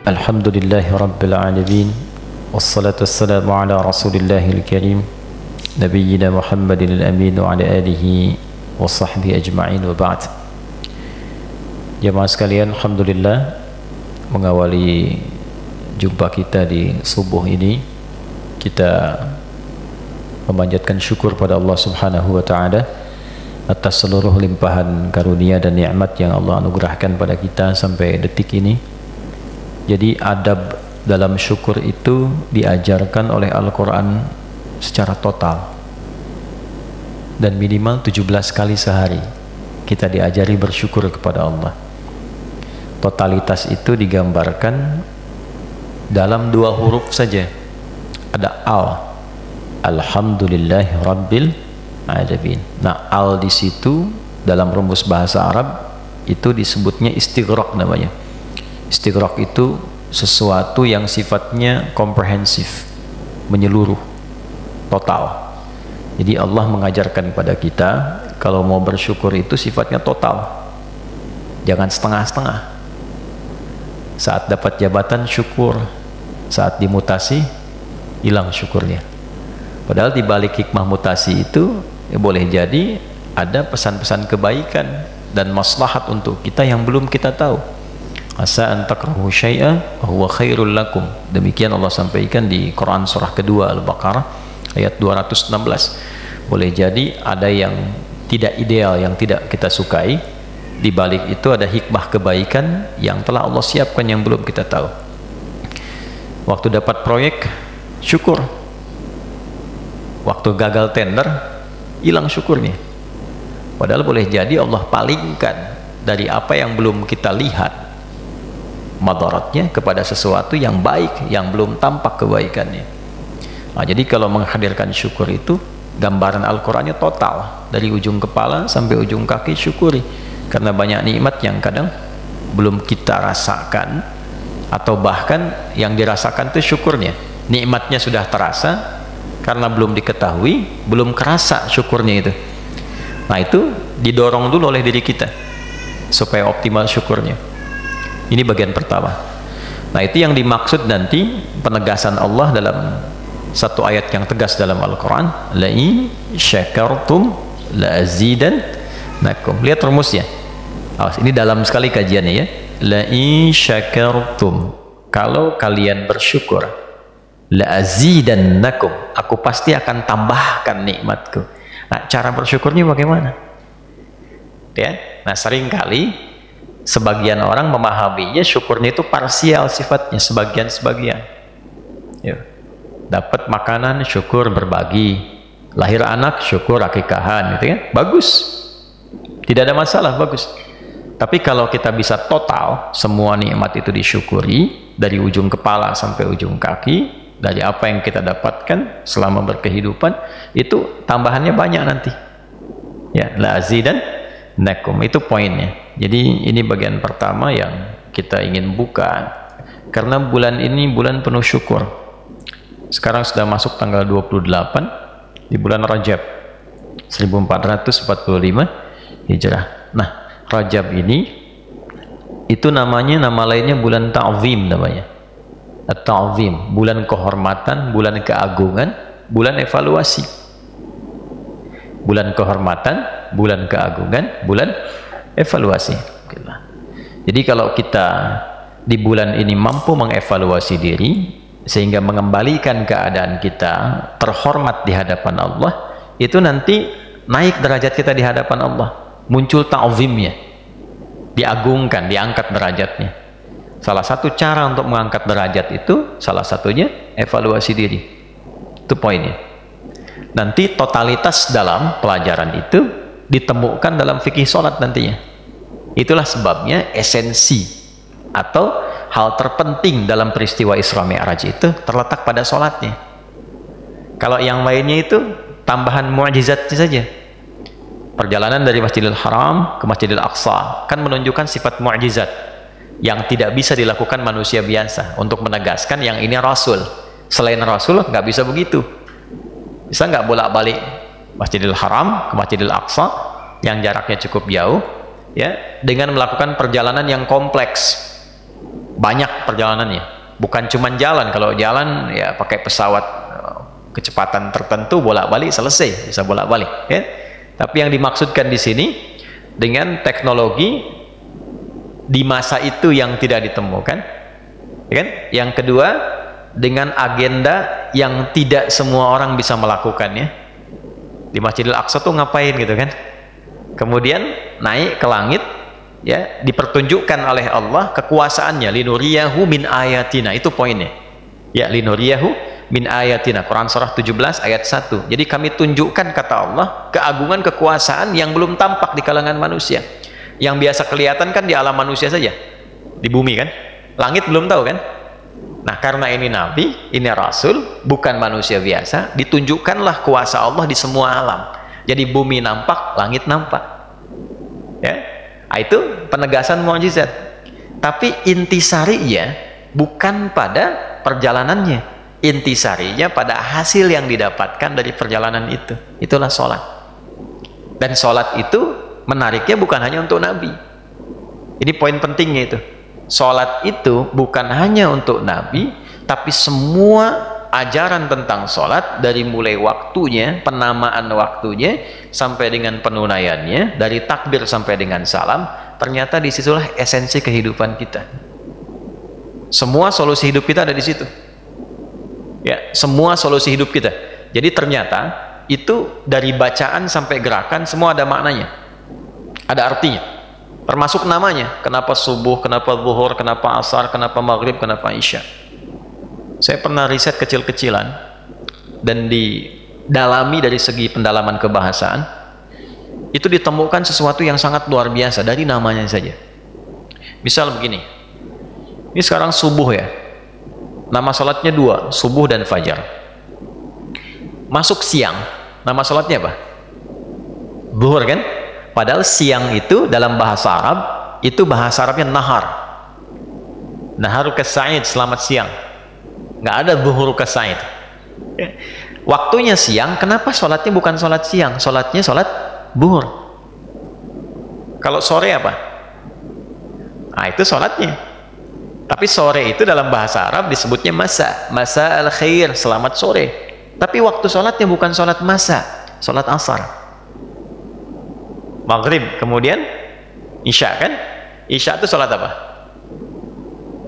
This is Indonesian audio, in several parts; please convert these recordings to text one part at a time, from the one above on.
Alhamdulillahi Rabbil Alamin. Wassalatu wassalamu ala Rasulillahil Karim Nabiyyina Muhammadin al-Amin wa ala alihi wa sahbihi ajma'in wa ba'd. Jemaah sekalian, Alhamdulillah, mengawali jumpa kita di subuh ini, kita memanjatkan syukur pada Allah Subhanahu wa Ta'ala atas seluruh limpahan karunia dan nikmat yang Allah anugerahkan pada kita sampai detik ini. Jadi adab dalam syukur itu diajarkan oleh Al-Quran secara total, dan minimal 17 kali sehari kita diajari bersyukur kepada Allah. Totalitas itu digambarkan dalam 2 huruf saja. Ada al, Alhamdulillahi Rabbil Alamin. Nah, al di situ dalam rumus bahasa Arab itu disebutnya istighraq namanya. Istighraq itu sesuatu yang sifatnya komprehensif, menyeluruh, total. Jadi Allah mengajarkan pada kita kalau mau bersyukur itu sifatnya total, jangan setengah-setengah. Saat dapat jabatan syukur, saat dimutasi hilang syukurnya. Padahal di balik hikmah mutasi itu boleh jadi ada pesan-pesan kebaikan dan maslahat untuk kita yang belum kita tahu. Asa an takrahu syai'a wa huwa khairul lakum. Demikian Allah sampaikan di Quran surah kedua Al-Baqarah ayat 216. Boleh jadi ada yang tidak ideal, yang tidak kita sukai. Di balik itu ada hikmah kebaikan yang telah Allah siapkan yang belum kita tahu. Waktu dapat proyek, syukur. Waktu gagal tender, hilang syukurnya. Padahal boleh jadi Allah palingkan dari apa yang belum kita lihat madaratnya kepada sesuatu yang baik yang belum tampak kebaikannya. Nah, jadi kalau menghadirkan syukur itu gambaran Al-Qurannya total, dari ujung kepala sampai ujung kaki syukuri, karena banyak nikmat yang kadang belum kita rasakan, atau bahkan yang dirasakan itu syukurnya, nikmatnya sudah terasa karena belum diketahui, belum kerasa syukurnya itu. Nah, itu didorong dulu oleh diri kita supaya optimal syukurnya. Ini bagian pertama. Nah, itu yang dimaksud nanti penegasan Allah dalam satu ayat yang tegas dalam Al-Quran, la in syakartum la azidannakum. Lihat rumusnya. Ini dalam sekali kajiannya ya. La in syakartum, kalau kalian bersyukur, la azidannakum, aku pasti akan tambahkan nikmatku. Nah, cara bersyukurnya bagaimana? Ya, nah seringkali sebagian orang memahaminya syukurnya itu parsial sifatnya, sebagian-sebagian. Ya. Dapat makanan, syukur berbagi. Lahir anak, syukur akikahan, gitu ya. Bagus. Tidak ada masalah, bagus. Tapi kalau kita bisa total, semua nikmat itu disyukuri dari ujung kepala sampai ujung kaki, dari apa yang kita dapatkan selama berkehidupan, itu tambahannya banyak nanti. Ya, la azidannakum, itu poinnya. Jadi ini bagian pertama yang kita ingin buka, karena bulan ini bulan penuh syukur. Sekarang sudah masuk tanggal 28 di bulan Rajab 1445 Hijrah. Nah, Rajab ini itu namanya, nama lainnya bulan ta'zim namanya. At-ta'zim, bulan kehormatan, bulan keagungan, bulan evaluasi. Bulan kehormatan, bulan keagungan, bulan evaluasi. Jadi kalau kita di bulan ini mampu mengevaluasi diri sehingga mengembalikan keadaan kita terhormat di hadapan Allah, itu nanti naik derajat kita di hadapan Allah, muncul ta'zimnya, diagungkan, diangkat derajatnya. Salah satu cara untuk mengangkat derajat itu, salah satunya evaluasi diri. Itu poinnya. Nanti totalitas dalam pelajaran itu ditemukan dalam fikih sholat nantinya. Itulah sebabnya esensi atau hal terpenting dalam peristiwa Isra Mi'raj itu terletak pada sholatnya. Kalau yang lainnya itu tambahan mu'jizatnya saja. Perjalanan dari Masjidil Haram ke Masjidil Aqsa kan menunjukkan sifat mu'jizat yang tidak bisa dilakukan manusia biasa, untuk menegaskan yang ini Rasul. Selain Rasul nggak bisa begitu. Bisa nggak bolak-balik Masjidil Haram ke Masjidil Aqsa yang jaraknya cukup jauh, ya, dengan melakukan perjalanan yang kompleks. banyak perjalanannya, bukan cuma jalan. Kalau jalan ya pakai pesawat kecepatan tertentu bolak-balik selesai, bisa bolak-balik ya. Tapi yang dimaksudkan di sini dengan teknologi di masa itu yang tidak ditemukan, ya kan? Yang kedua dengan agenda yang tidak semua orang bisa melakukannya. Di Masjidil Aqsa tuh ngapain gitu kan? Kemudian naik ke langit, ya, dipertunjukkan oleh Allah kekuasaannya, linuriyahu min ayatina, itu poinnya ya, linuriyahu min ayatina, Quran surah 17 ayat 1. Jadi kami tunjukkan, kata Allah, keagungan kekuasaan yang belum tampak di kalangan manusia. Yang biasa kelihatan kan di alam manusia saja, di bumi kan, langit belum tahu kan. Nah, karena ini nabi, ini rasul, bukan manusia biasa, ditunjukkanlah kuasa Allah di semua alam. Jadi bumi nampak, langit nampak ya. Nah, itu penegasan mukjizat. Tapi intisarinya bukan pada perjalanannya, intisarinya pada hasil yang didapatkan dari perjalanan itu. Itulah sholat. Dan sholat itu menariknya bukan hanya untuk nabi. Ini poin pentingnya itu. Sholat itu bukan hanya untuk nabi, tapi semua ajaran tentang sholat, dari mulai waktunya, penamaan waktunya, sampai dengan penunaiannya, dari takbir sampai dengan salam, ternyata disitulah esensi kehidupan kita. Semua solusi hidup kita ada di situ ya, semua solusi hidup kita. Jadi ternyata itu dari bacaan sampai gerakan semua ada maknanya, ada artinya, termasuk namanya. Kenapa subuh, kenapa zuhur, kenapa asar, kenapa maghrib, kenapa isya. Saya pernah riset kecil-kecilan dan didalami dari segi pendalaman kebahasaan, itu ditemukan sesuatu yang sangat luar biasa dari namanya saja. Misal begini, ini sekarang subuh ya, nama sholatnya dua, subuh dan fajar. Masuk siang, nama sholatnya apa? Zuhur kan? Padahal siang itu dalam bahasa Arab, itu bahasa Arabnya nahar. Naharu kasa'id, selamat siang. Nggak ada zuhur kasa'id. Waktunya siang, kenapa sholatnya bukan sholat siang? Sholatnya sholat zuhur. Kalau sore apa? Nah, itu sholatnya. Tapi sore itu dalam bahasa Arab disebutnya masa, masa al-khair, selamat sore. Tapi waktu sholatnya bukan sholat masa, sholat asar. Maghrib, kemudian isya kan? Isya itu sholat apa?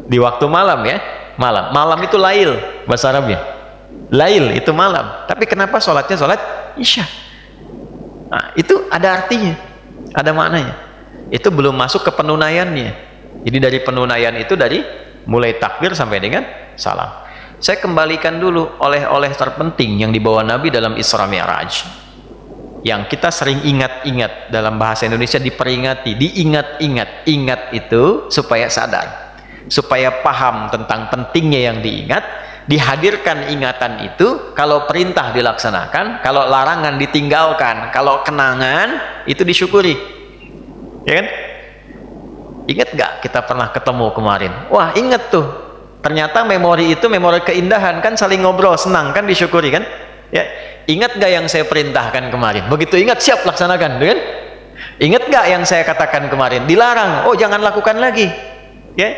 Di waktu malam ya, malam. Malam itu lail bahasa Arabnya. Lail itu malam. Tapi kenapa sholatnya sholat isya? Nah, itu ada artinya, ada maknanya. Itu belum masuk ke penunaiannya. Jadi dari penunaian itu dari mulai takbir sampai dengan salam. Saya kembalikan dulu oleh-oleh terpenting yang dibawa Nabi dalam Isra Mi'raj, yang kita sering ingat-ingat, dalam bahasa Indonesia diperingati, diingat-ingat. Ingat itu supaya sadar, supaya paham tentang pentingnya yang diingat, dihadirkan ingatan itu. Kalau perintah dilaksanakan, kalau larangan ditinggalkan, kalau kenangan itu disyukuri, ya kan? Ingat gak kita pernah ketemu kemarin? Wah, ingat tuh, ternyata memori itu memori keindahan kan, saling ngobrol, senang kan, disyukuri kan ya. Ingat gak yang saya perintahkan kemarin? Begitu ingat, siap laksanakan kan? Ingat gak yang saya katakan kemarin? Dilarang, oh jangan lakukan lagi ya.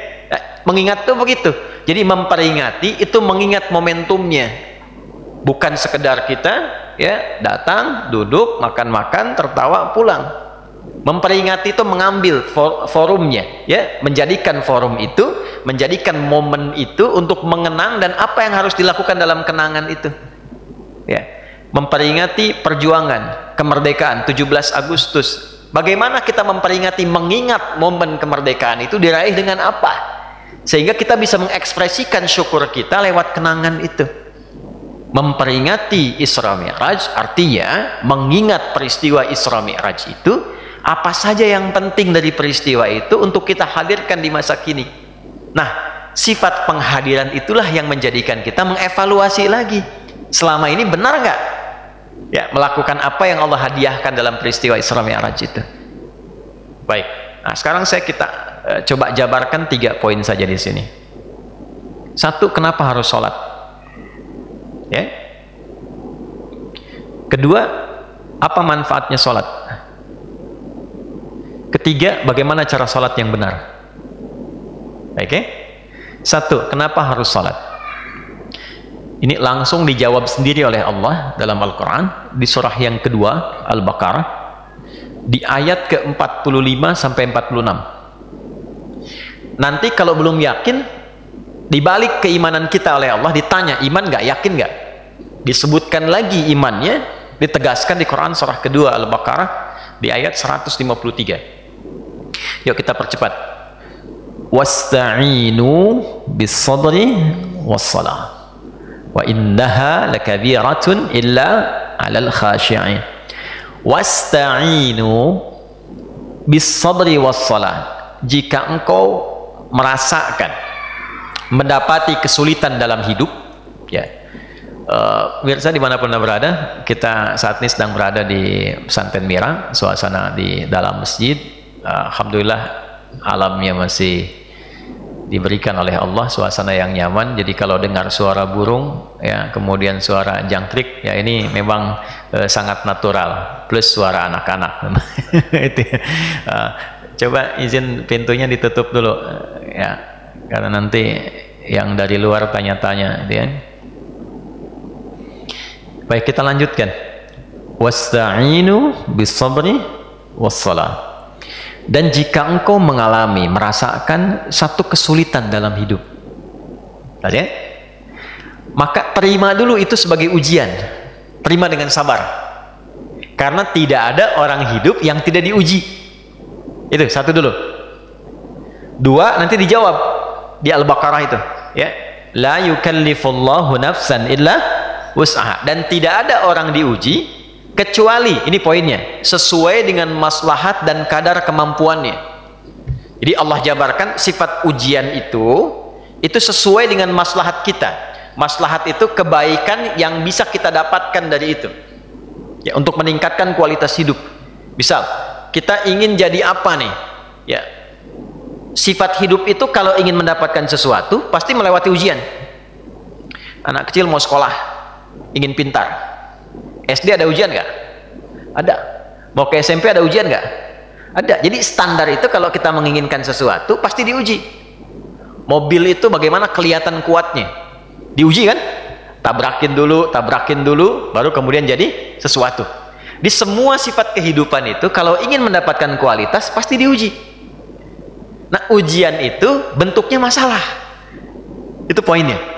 Mengingat tuh begitu. Jadi memperingati itu mengingat momentumnya, bukan sekedar kita ya datang, duduk, makan-makan, tertawa, pulang. Memperingati itu mengambil forumnya ya, menjadikan forum itu, menjadikan momen itu untuk mengenang dan apa yang harus dilakukan dalam kenangan itu ya. Memperingati perjuangan kemerdekaan 17 Agustus. Bagaimana kita memperingati, mengingat momen kemerdekaan itu diraih dengan apa, sehingga kita bisa mengekspresikan syukur kita lewat kenangan itu. Memperingati Isra Mi'raj artinya mengingat peristiwa Isra Mi'raj itu, apa saja yang penting dari peristiwa itu untuk kita hadirkan di masa kini. Nah, sifat penghadiran itulah yang menjadikan kita mengevaluasi lagi, selama ini benar nggak ya melakukan apa yang Allah hadiahkan dalam peristiwa Isra Mi'raj itu. Baik, nah sekarang kita coba jabarkan 3 poin saja di sini. 1, kenapa harus sholat ya? Kedua, apa manfaatnya sholat? Ketiga, bagaimana cara sholat yang benar? Oke? Satu, kenapa harus salat? Ini langsung dijawab sendiri oleh Allah dalam Al-Quran di surah yang kedua, Al-Baqarah, di ayat ke-45 sampai 46. Nanti kalau belum yakin, dibalik keimanan kita oleh Allah, ditanya, iman nggak, yakin nggak? Disebutkan lagi imannya, ditegaskan di Quran surah kedua, Al-Baqarah, di ayat 153. Yuk kita percepat. Wasta'inu bis-sabri was-salah. Wa innaha lakabiratun illa 'alal khashi'in. Wasta'inu bis-sabri was-salah. Jika engkau merasakan, mendapati kesulitan dalam hidup, ya, pemirsa dimanapun anda berada, kita saat ini sedang berada di Pesantren Mira, suasana di dalam masjid. Alhamdulillah alamnya masih diberikan oleh Allah suasana yang nyaman. Jadi kalau dengar suara burung, ya, kemudian suara jangkrik, ya ini memang sangat natural, plus suara anak-anak. Itu ya. Coba izin pintunya ditutup dulu, ya, karena nanti yang dari luar tanya-tanya, ya. Baik, kita lanjutkan. Wasta'inu bis-sabri was-salah. Dan jika engkau mengalami, merasakan satu kesulitan dalam hidup, ya, maka terima dulu itu sebagai ujian. Terima dengan sabar. Karena tidak ada orang hidup yang tidak diuji. Itu satu dulu. Dua, nanti dijawab di Al-Baqarah itu, ya. La yukallifullahu nafsan illa wus'aha. Dan tidak ada orang diuji kecuali, ini poinnya, sesuai dengan maslahat dan kadar kemampuannya. Jadi Allah jabarkan sifat ujian itu sesuai dengan maslahat kita. Maslahat itu kebaikan yang bisa kita dapatkan dari itu, ya, untuk meningkatkan kualitas hidup. Misal kita ingin jadi apa nih, ya, sifat hidup itu kalau ingin mendapatkan sesuatu pasti melewati ujian. Anak kecil mau sekolah, ingin pintar, SD ada ujian nggak? Ada. Mau ke SMP ada ujian nggak? Ada. Jadi standar itu kalau kita menginginkan sesuatu pasti diuji. Mobil itu bagaimana kelihatan kuatnya? Diuji kan? Tabrakin dulu, baru kemudian jadi sesuatu. Di semua sifat kehidupan itu kalau ingin mendapatkan kualitas pasti diuji. Nah, ujian itu bentuknya masalah. Itu poinnya.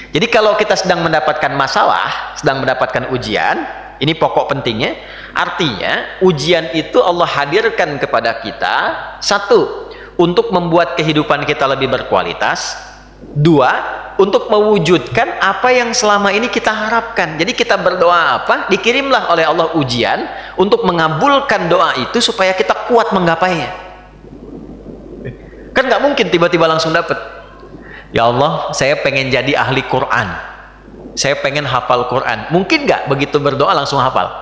Jadi kalau kita sedang mendapatkan masalah, sedang mendapatkan ujian, ini pokok pentingnya, artinya ujian itu Allah hadirkan kepada kita, satu, untuk membuat kehidupan kita lebih berkualitas, dua, untuk mewujudkan apa yang selama ini kita harapkan. Jadi kita berdoa apa, dikirimlah oleh Allah ujian untuk mengabulkan doa itu supaya kita kuat menggapainya. Kan nggak mungkin tiba-tiba langsung dapat. Ya Allah, saya pengen jadi ahli Quran, saya pengen hafal Quran. Mungkin nggak begitu berdoa langsung hafal?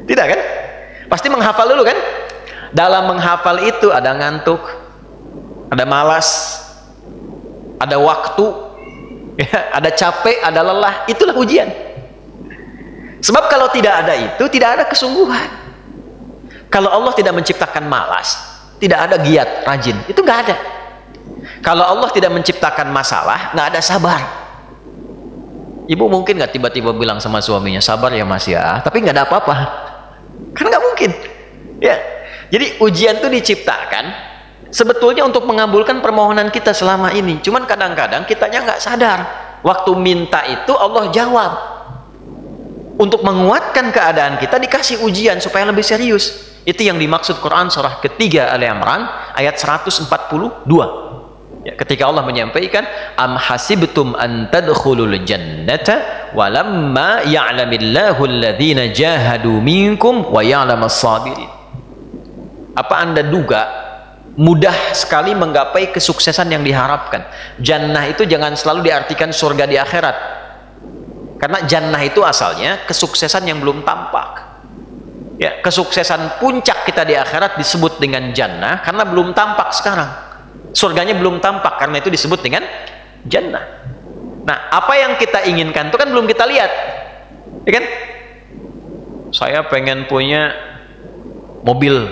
Tidak kan? Pasti menghafal dulu kan? Dalam menghafal itu ada ngantuk, ada malas, ada waktu, ya, ada capek, ada lelah. Itulah ujian. Sebab kalau tidak ada itu, tidak ada kesungguhan. Kalau Allah tidak menciptakan malas, tidak ada giat, rajin, itu nggak ada. Kalau Allah tidak menciptakan masalah, nggak ada sabar. Ibu mungkin nggak tiba-tiba bilang sama suaminya, sabar ya mas ya, tapi nggak ada apa-apa. Kan nggak mungkin, ya. Jadi ujian itu diciptakan sebetulnya untuk mengabulkan permohonan kita selama ini. Cuman kadang-kadang kitanya nggak sadar. Waktu minta itu Allah jawab. Untuk menguatkan keadaan kita dikasih ujian supaya lebih serius. Itu yang dimaksud Quran surah ketiga Ali Imran ayat 142. Ya, ketika Allah menyampaikan am hasibtum an tadkhulul jannata walamma ya'lamillahu alladhina jahadu minkum wa ya'lamas sabirin. Apa Anda duga mudah sekali menggapai kesuksesan yang diharapkan? Jannah itu jangan selalu diartikan surga di akhirat. Karena jannah itu asalnya kesuksesan yang belum tampak. Ya, kesuksesan puncak kita di akhirat disebut dengan jannah karena belum tampak sekarang. Surganya belum tampak, karena itu disebut dengan jannah. Nah, apa yang kita inginkan itu kan belum kita lihat, ya kan? Saya pengen punya mobil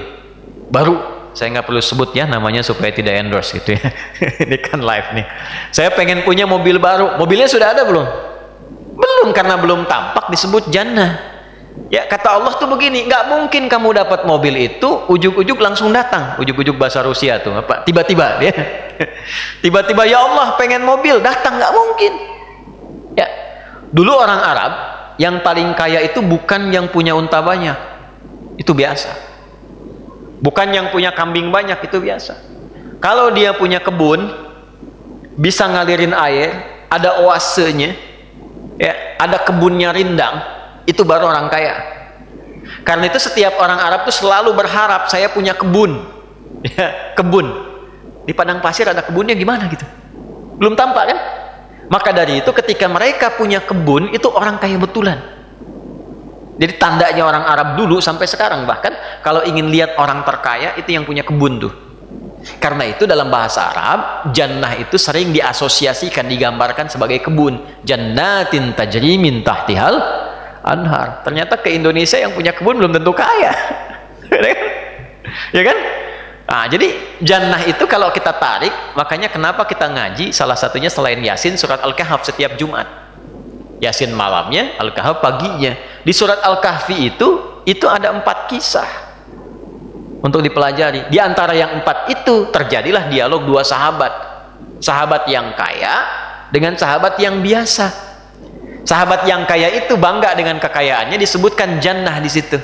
baru saya nggak perlu sebut ya namanya supaya tidak endorse gitu ya. Ini kan live nih. Saya pengen punya mobil baru. Mobilnya sudah ada belum? Belum, karena belum tampak disebut jannah. Ya, kata Allah tuh begini, nggak mungkin kamu dapat mobil itu ujuk-ujuk langsung datang. Ujuk-ujuk bahasa Rusia tuh apa? Tiba-tiba dia. Tiba-tiba ya Allah pengen mobil, datang, nggak mungkin. Ya, dulu orang Arab yang paling kaya itu bukan yang punya unta banyak, itu biasa. Bukan yang punya kambing banyak, itu biasa. Kalau dia punya kebun, bisa ngalirin air, ada oasenya, ya, ada kebunnya rindang, itu baru orang kaya. Karena itu setiap orang Arab tuh selalu berharap saya punya kebun, ya, kebun di padang pasir ada kebunnya gimana gitu, belum tampak kan? Maka dari itu ketika mereka punya kebun itu orang kaya betulan. Jadi tandanya orang Arab dulu sampai sekarang bahkan kalau ingin lihat orang terkaya itu yang punya kebun tuh. Karena itu dalam bahasa Arab jannah itu sering diasosiasikan, digambarkan sebagai kebun. Jannatin tajri min tahtihal anhar. Ternyata ke Indonesia yang punya kebun belum tentu kaya. Ya kan? Nah, jadi jannah itu kalau kita tarik, makanya kenapa kita ngaji salah satunya selain Yasin surat Al-Kahf setiap Jumat. Yasin malamnya, Al-Kahf paginya. Di surat Al-Kahfi itu ada 4 kisah untuk dipelajari. Di antara yang 4 itu terjadilah dialog 2 sahabat. Sahabat yang kaya dengan sahabat yang biasa. Sahabat yang kaya itu bangga dengan kekayaannya, disebutkan jannah di situ.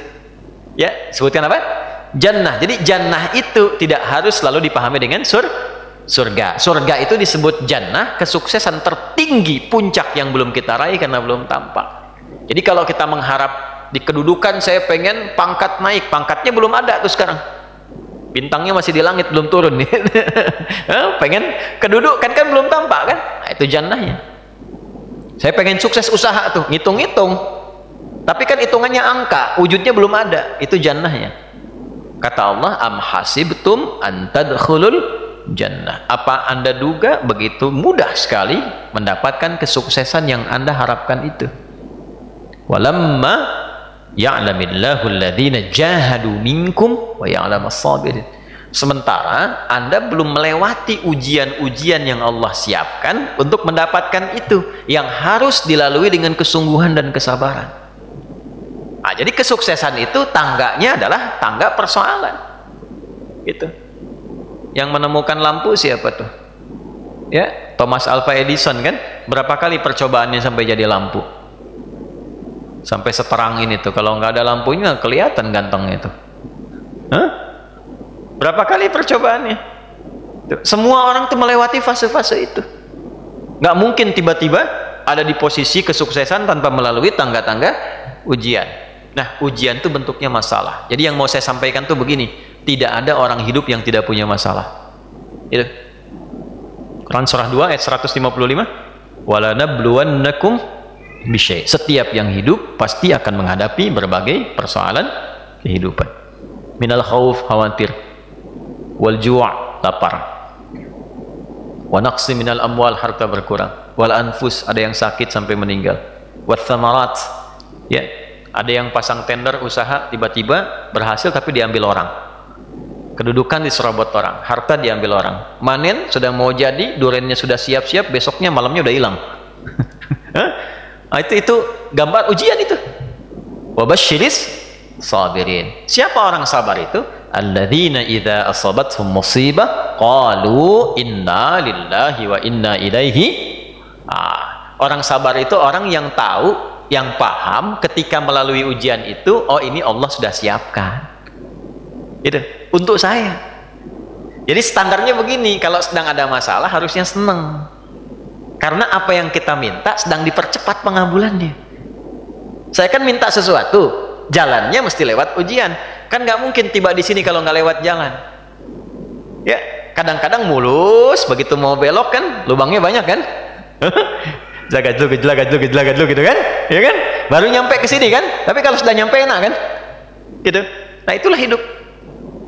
Ya, sebutkan apa? Jannah. Jadi jannah itu tidak harus selalu dipahami dengan surga. Surga itu disebut jannah, kesuksesan tertinggi, puncak yang belum kita raih karena belum tampak. Jadi kalau kita mengharap di kedudukan, saya pengen pangkat naik, pangkatnya belum ada tuh sekarang. Bintangnya masih di langit, belum turun nih. Pengen kedudukan kan belum tampak kan? Nah, itu jannahnya. Saya pengen sukses usaha tuh, ngitung-ngitung. Tapi kan hitungannya angka, wujudnya belum ada. Itu jannahnya. Kata Allah, am hasibtum an tadkhulul jannah. Apa Anda duga begitu mudah sekali mendapatkan kesuksesan yang Anda harapkan itu? Walamma ya'lamillahu alladhina jahadu minkum wa ya'lamas sabirin. Sementara Anda belum melewati ujian-ujian yang Allah siapkan untuk mendapatkan itu, yang harus dilalui dengan kesungguhan dan kesabaran. Nah, jadi kesuksesan itu tangganya adalah tangga persoalan. Gitu. Yang menemukan lampu siapa tuh? Ya, Thomas Alva Edison kan? Berapa kali percobaannya sampai jadi lampu? Sampai seterang ini tuh. Kalau nggak ada lampunya kelihatan gantengnya itu. Hah? Berapa kali percobaannya? Tuh. Semua orang tuh melewati fase-fase itu. Nggak mungkin tiba-tiba ada di posisi kesuksesan tanpa melalui tangga-tangga ujian. Nah, ujian itu bentuknya masalah. Jadi yang mau saya sampaikan tuh begini, tidak ada orang hidup yang tidak punya masalah. Itu. Quran surah 2 ayat 155. Walanabluwannakum bisyai. Setiap yang hidup pasti akan menghadapi berbagai persoalan kehidupan. Minal khauf, khawatir. Wal ju' lapar. Wa naqsi minal amwal, harta berkurang. Wal anfus, ada yang sakit sampai meninggal. Wat thamarat, ya. Ada yang pasang tender usaha tiba-tiba berhasil tapi diambil orang. Kedudukan diserobot orang, harta diambil orang. Manen sudah mau jadi, durennya sudah siap-siap, besoknya malamnya udah hilang. Nah, itu gambar ujian itu. Wabasyiris sabirin. Siapa orang sabar itu? Alladzina idza asabathum musibah qalu inna lillahi wa inna ilaihi. Orang sabar itu orang yang tahu, yang paham ketika melalui ujian itu, oh ini Allah sudah siapkan itu untuk saya. Jadi standarnya begini, kalau sedang ada masalah harusnya senang, karena apa yang kita minta sedang dipercepat pengabulannya. Saya kan minta sesuatu, jalannya mesti lewat ujian, kan nggak mungkin tiba di sini kalau nggak lewat jalan. Ya, kadang-kadang mulus, begitu mau belok kan lubangnya banyak kan. Jaga dulu gitu kan, ya kan? Baru nyampe ke sini kan? Tapi kalau sudah nyampe enak kan? Gitu. Nah, itulah hidup.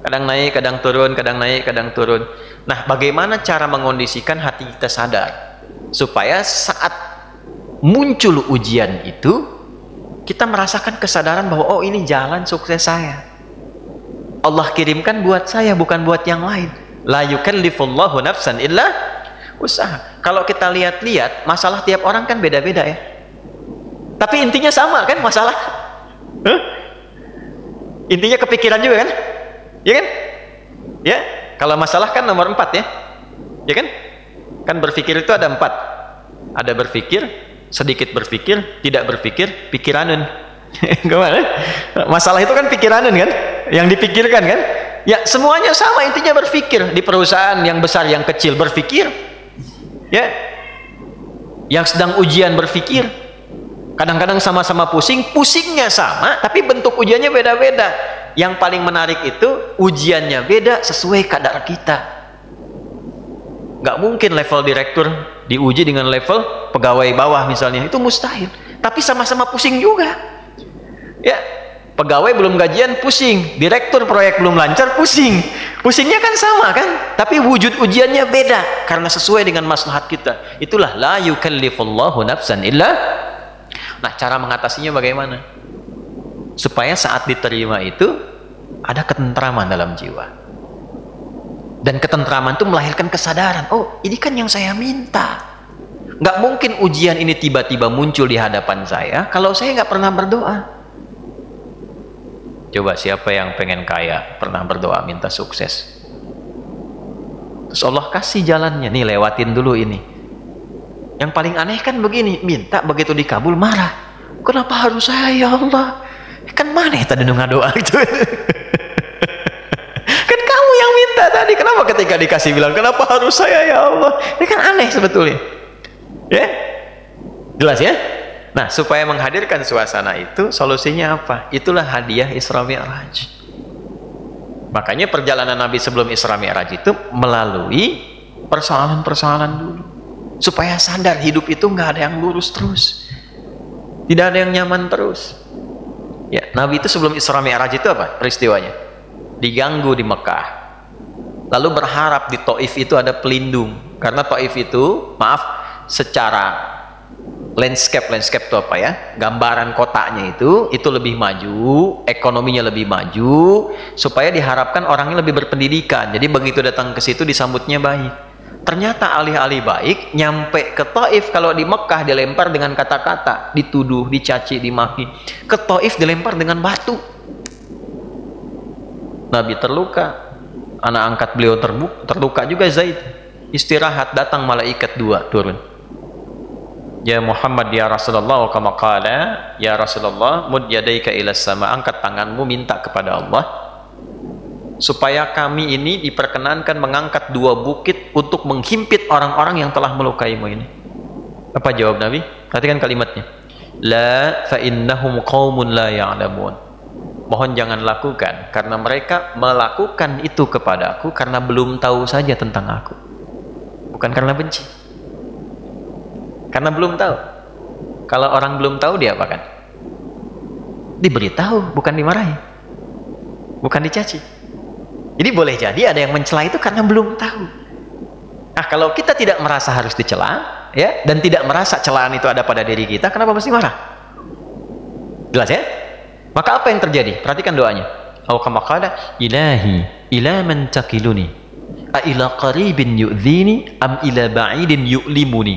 Kadang naik, kadang turun, kadang naik, kadang turun. Nah, bagaimana cara mengondisikan hati kita sadar supaya saat muncul ujian itu kita merasakan kesadaran bahwa oh ini jalan sukses saya. Allah kirimkan buat saya, bukan buat yang lain. La yukallifullahu nafsan illa usaha. Kalau kita lihat-lihat, masalah tiap orang kan beda-beda ya. Tapi intinya sama kan masalah? Intinya kepikiran juga kan? Ya kan? Ya, kalau masalah kan nomor 4 ya. Ya kan? Kan berpikir itu ada 4. Ada berpikir, sedikit berpikir, tidak berpikir, pikiranun. Gimana? Masalah itu kan pikiranun kan? Yang dipikirkan kan? Ya, semuanya sama, intinya berpikir. Di perusahaan yang besar, yang kecil berpikir. Ya. Yang sedang ujian berpikir. Kadang-kadang sama-sama pusing, pusingnya sama, tapi bentuk ujiannya beda-beda. Yang paling menarik itu ujiannya beda sesuai kadar kita. Nggak mungkin level direktur diuji dengan level pegawai bawah misalnya, itu mustahil. Tapi sama-sama pusing juga. Ya, pegawai belum gajian pusing, direktur proyek belum lancar pusing. Pusingnya kan sama kan, tapi wujud ujiannya beda karena sesuai dengan maslahat kita. Itulah la yukallifullahu nafsan illa. Nah, cara mengatasinya bagaimana? Supaya saat diterima itu ada ketentraman dalam jiwa. Dan ketentraman itu melahirkan kesadaran, oh ini kan yang saya minta. Nggak mungkin ujian ini tiba-tiba muncul di hadapan saya kalau saya nggak pernah berdoa. Coba siapa yang pengen kaya pernah berdoa minta sukses? Terus Allah kasih jalannya, nih lewatin dulu ini. Yang paling aneh kan begini, minta begitu dikabul marah. Kenapa harus saya ya Allah? Kan mana tadi doa itu? Kan kamu yang minta tadi, kenapa ketika dikasih bilang kenapa harus saya ya Allah? Ini kan aneh sebetulnya. Ya? Jelas ya? Nah, supaya menghadirkan suasana itu, solusinya apa? Itulah hadiah Isra Mi'raj. Makanya perjalanan Nabi sebelum Isra Mi'raj itu melalui persoalan-persoalan dulu. Supaya sadar hidup itu nggak ada yang lurus terus, tidak ada yang nyaman terus. Ya, Nabi itu sebelum Isra Mi'raj itu apa peristiwanya? Diganggu di Mekah, lalu berharap di Taif itu ada pelindung, karena Taif itu, maaf, secara landscape itu apa ya? Gambaran kotanya itu lebih maju, ekonominya lebih maju, supaya diharapkan orangnya lebih berpendidikan. Jadi begitu datang ke situ disambutnya baik. Ternyata alih-alih baik, nyampe ke Taif, kalau di Mekah dilempar dengan kata-kata, dituduh, dicaci, dimaki. Ke Taif dilempar dengan batu. Nabi terluka, anak angkat beliau terluka juga Zaid. Istirahat, datang malaikat 2 turun. Ya Muhammad ya Rasulullah, kama qala ya Rasulullah, mud yadaika ilas sama, angkat tanganmu minta kepada Allah supaya kami ini diperkenankan mengangkat 2 bukit untuk menghimpit orang-orang yang telah melukaimu ini. Apa jawab Nabi? Perhatikan kalimatnya. La fa innahum qaumun la ya'lamun. Mohon jangan lakukan, karena mereka melakukan itu kepada aku karena belum tahu saja tentang aku. Bukan karena benci. Karena belum tahu. Kalau orang belum tahu dia apakan? Diberitahu, bukan dimarahi. Bukan dicaci. Jadi boleh jadi ada yang mencela itu karena belum tahu. Nah, kalau kita tidak merasa harus dicela, ya, dan tidak merasa celaan itu ada pada diri kita, kenapa mesti marah? Jelas ya? Maka apa yang terjadi? Perhatikan doanya. Aw kama qala ilahi ila man takiluni a ila qaribin yu'dhini am ila ba'idin yu'limuni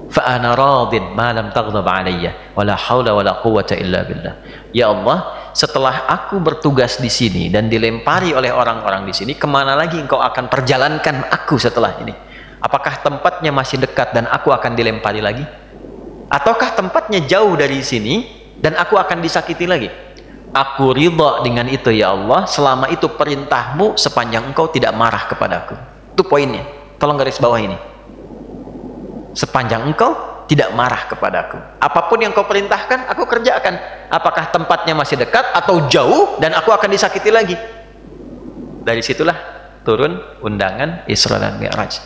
fa ana radin ma lam taghdab alayya wala haula wala quwwata illa billah. Ya Allah, setelah aku bertugas di sini dan dilempari oleh orang-orang di sini, kemana lagi engkau akan perjalankan aku setelah ini? Apakah tempatnya masih dekat dan aku akan dilempari lagi? Ataukah tempatnya jauh dari sini dan aku akan disakiti lagi? Aku ridha dengan itu ya Allah, selama itu perintahmu sepanjang engkau tidak marah kepadaku. Itu poinnya, tolong garis bawah ini. Sepanjang engkau tidak marah kepadaku, apapun yang kau perintahkan aku kerjakan, apakah tempatnya masih dekat atau jauh dan aku akan disakiti lagi. Dari situlah turun undangan Isra dan Mi'raj.